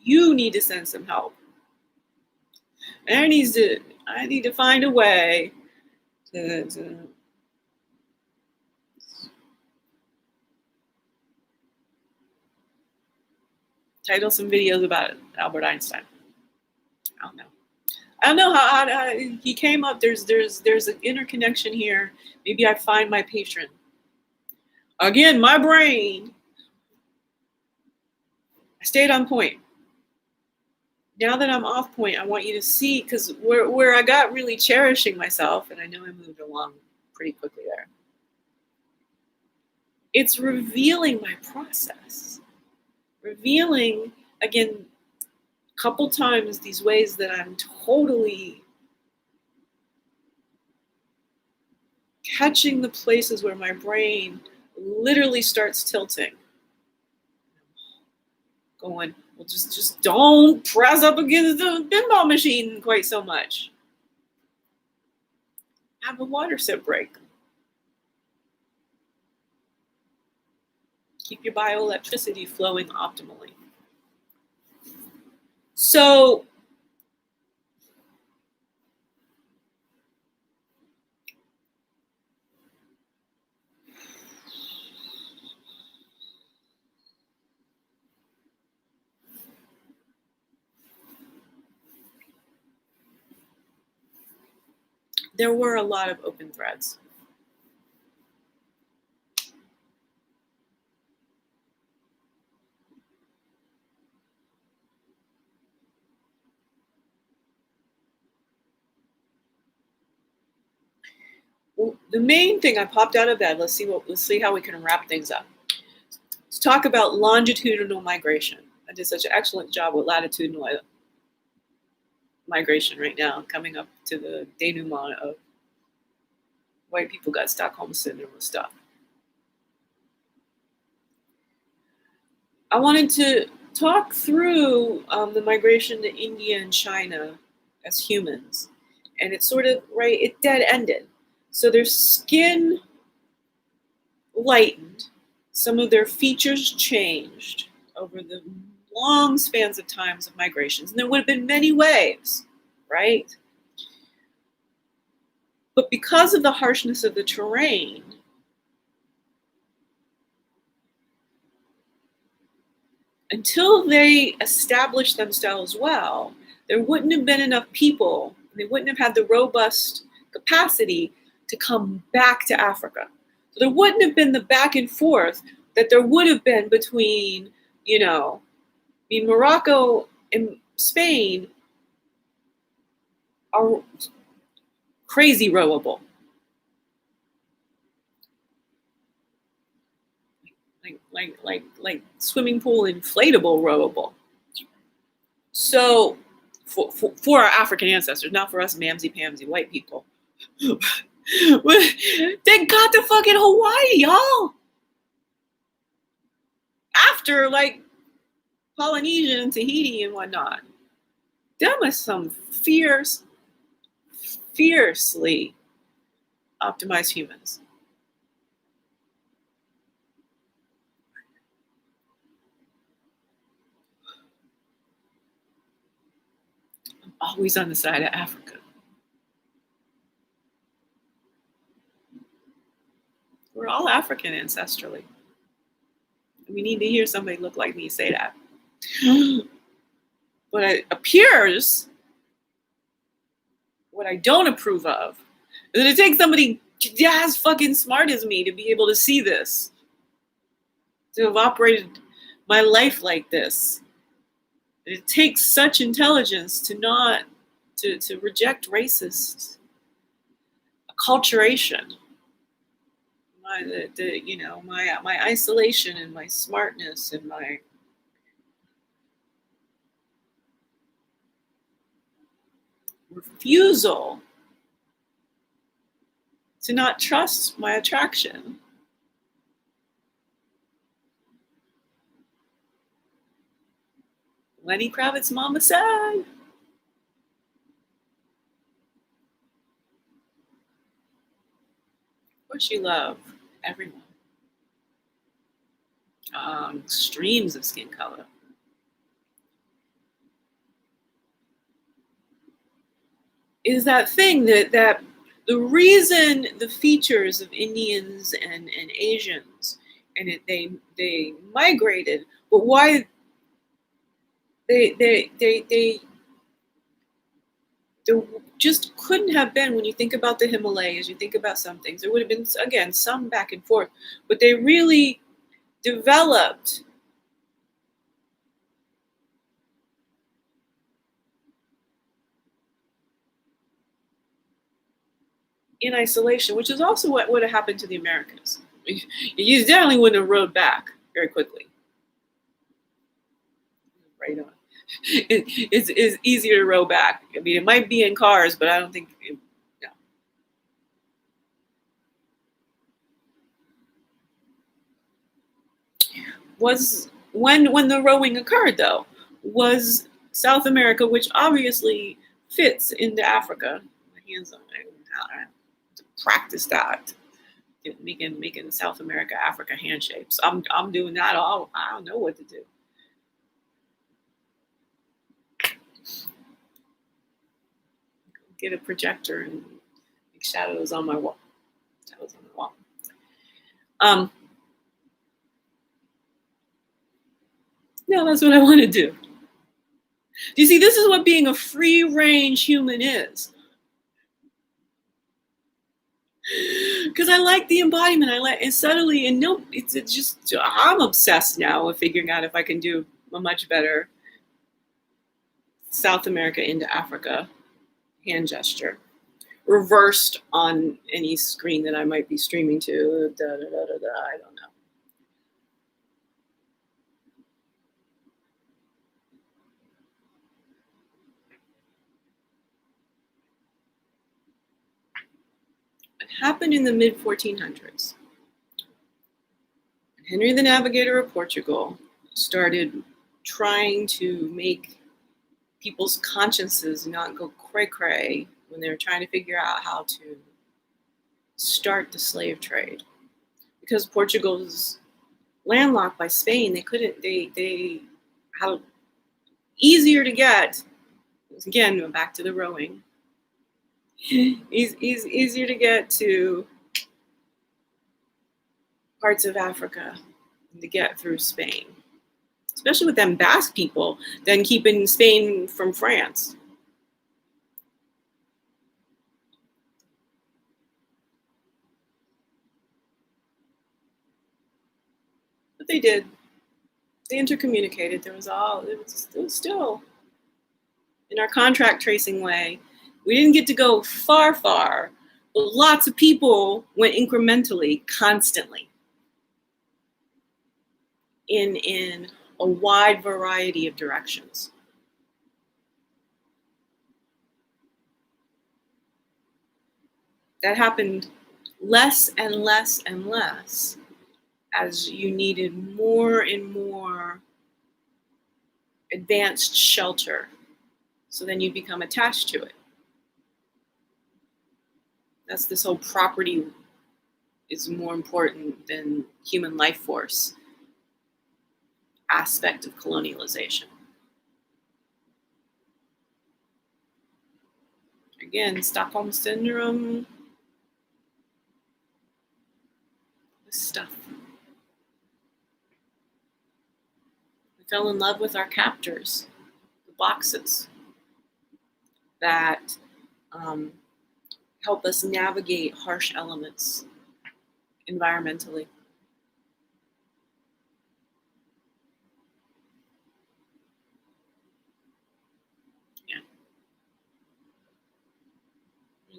you need to send some help. And I need to find a way to title some videos about Albert Einstein. I don't know how he came up. There's an interconnection here. Maybe I find my patron. Again, my brain. I stayed on point. Now that I'm off point, I want you to see, because where I got really cherishing myself, and I know I moved along pretty quickly there. It's revealing my process. Revealing, again, a couple times these ways that I'm totally catching the places where my brain literally starts tilting. Going, well, just don't press up against the pinball machine quite so much. Have a water sip break. Keep your bioelectricity flowing optimally. So, there were a lot of open threads. Well, the main thing, I popped out of bed. Let's see how we can wrap things up. Let's talk about longitudinal migration. I did such an excellent job with latitudinal migration right now, coming up to the denouement of white people got Stockholm syndrome stuff. I wanted to talk through the migration to India and China as humans. And it's sort of, right, it dead ended. So their skin lightened. Some of their features changed over the long spans of times of migrations. And there would have been many waves, right? But because of the harshness of the terrain, until they established themselves well, there wouldn't have been enough people, they wouldn't have had the robust capacity to come back to Africa. So there wouldn't have been the back and forth that there would have been between, Morocco and Spain are crazy rowable. Like swimming pool inflatable rowable. So for our African ancestors, not for us mamsy-pamsy white people, they got to fucking Hawaii, y'all. After like Polynesia and Tahiti and whatnot. Them are some fiercely optimized humans. I'm always on the side of Africa. We're all African ancestrally. We need to hear somebody look like me say that. But it appears what I don't approve of is that it takes somebody as fucking smart as me to be able to see this, to have operated my life like this. It takes such intelligence to not to reject racist acculturation. My isolation and my smartness and my refusal to not trust my attraction. Lenny Kravitz's mama said. Of course you love everyone. Extremes of skin color. Is that thing that the reason the features of Indians and Asians and they migrated, but why they there just couldn't have been, when you think about the Himalayas, you think about some things, there would have been, again, some back and forth, but they really developed in isolation, which is also what would have happened to the Americans. You definitely wouldn't have rode back very quickly. Right on. It's easier to row back. I mean, it might be in cars, but I don't think. No. Was when the rowing occurred, though, was South America, which obviously fits into Africa. My hands on it. I have to practice that. Making South America Africa handshapes. I'm doing that all. I don't know what to do. Get a projector and make shadows on my wall. Shadows on the wall. No, that's what I want to do. Do you see? This is what being a free-range human is. Because I like the embodiment. And subtly, and no, it's just, I'm obsessed now with figuring out if I can do a much better South America into Africa hand gesture, reversed on any screen that I might be streaming to. I don't know. It happened in the mid 1400s. Henry the Navigator of Portugal started trying to make people's consciences not go cray-cray when they were trying to figure out how to start the slave trade. Because Portugal's landlocked by Spain, they had easier to get, again, back to the rowing, easier to get to parts of Africa to get through Spain, especially with them Basque people, than keeping Spain from France. they did. They intercommunicated. It was still in our contract tracing way. We didn't get to go far, but lots of people went incrementally, constantly, in a wide variety of directions. That happened less and less and less as you needed more and more advanced shelter. So then you become attached to it. That's this whole property is more important than human life force aspect of colonialization. Again, Stockholm syndrome, this stuff. We fell in love with our captors, the boxes that help us navigate harsh elements environmentally. Yeah.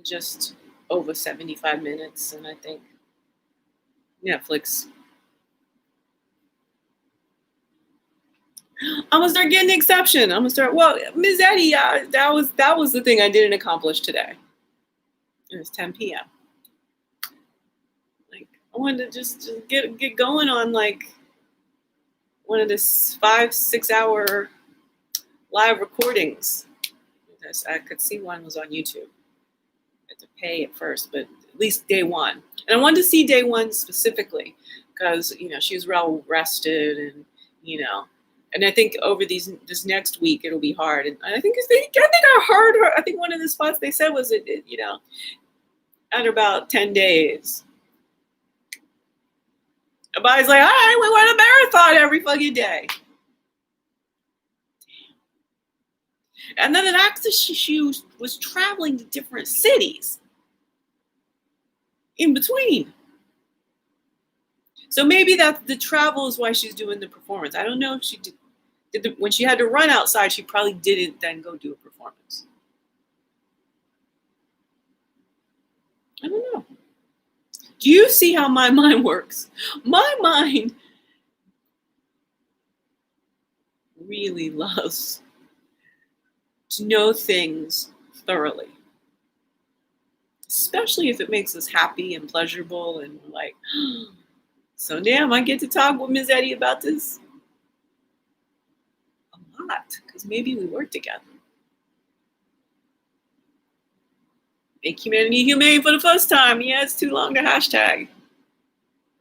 Just over 75 minutes, and I think Netflix. I'm gonna start getting the exception. I'm gonna start. Well, Ms. Eddie, that was the thing I didn't accomplish today. It was 10 p.m. Like I wanted to just get going on like one of this 5-6 hour live recordings. I could see one was on YouTube. I had to pay at first, but at least day one. And I wanted to see day one specifically because she was well rested and and I think over this next week it'll be hard. And I think I heard her. I think one of the spots they said was under about 10 days. Everybody's like, all right, we want a marathon every fucking day. And then she was traveling to different cities in between. So maybe that the travel is why she's doing the performance. I don't know if she did when she had to run outside, she probably didn't then go do a performance. I don't know. Do you see how my mind works? My mind really loves to know things thoroughly, especially if it makes us happy and pleasurable and we're like, so damn, I get to talk with Ms. Eddie about this a lot because maybe we work together. Make humanity humane for the first time. Yeah, it's too long to hashtag.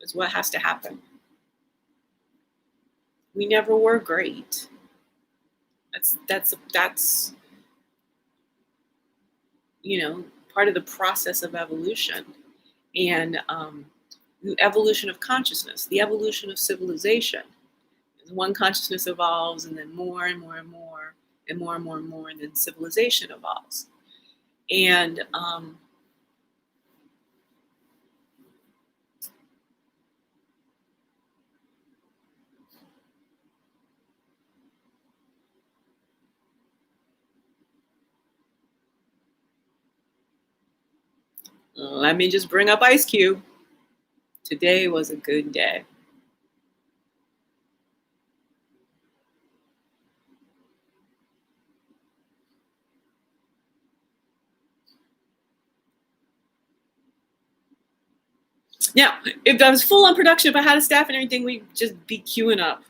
It's what has to happen. We never were great. That's part of the process of evolution and the evolution of consciousness, the evolution of civilization. One consciousness evolves, and then more and more and more and more and more and more, and then civilization evolves. And let me just bring up Ice Cube. Today was a good day. Now, if I was full on production, if I had a staff and everything, we'd just be queuing up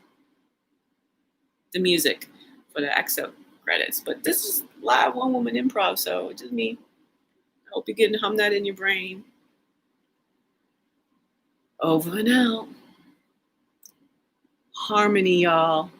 the music for the EXO credits. But this is live one-woman improv, so it's just me. I hope you're getting to hum that in your brain. Over and out. Harmony, y'all.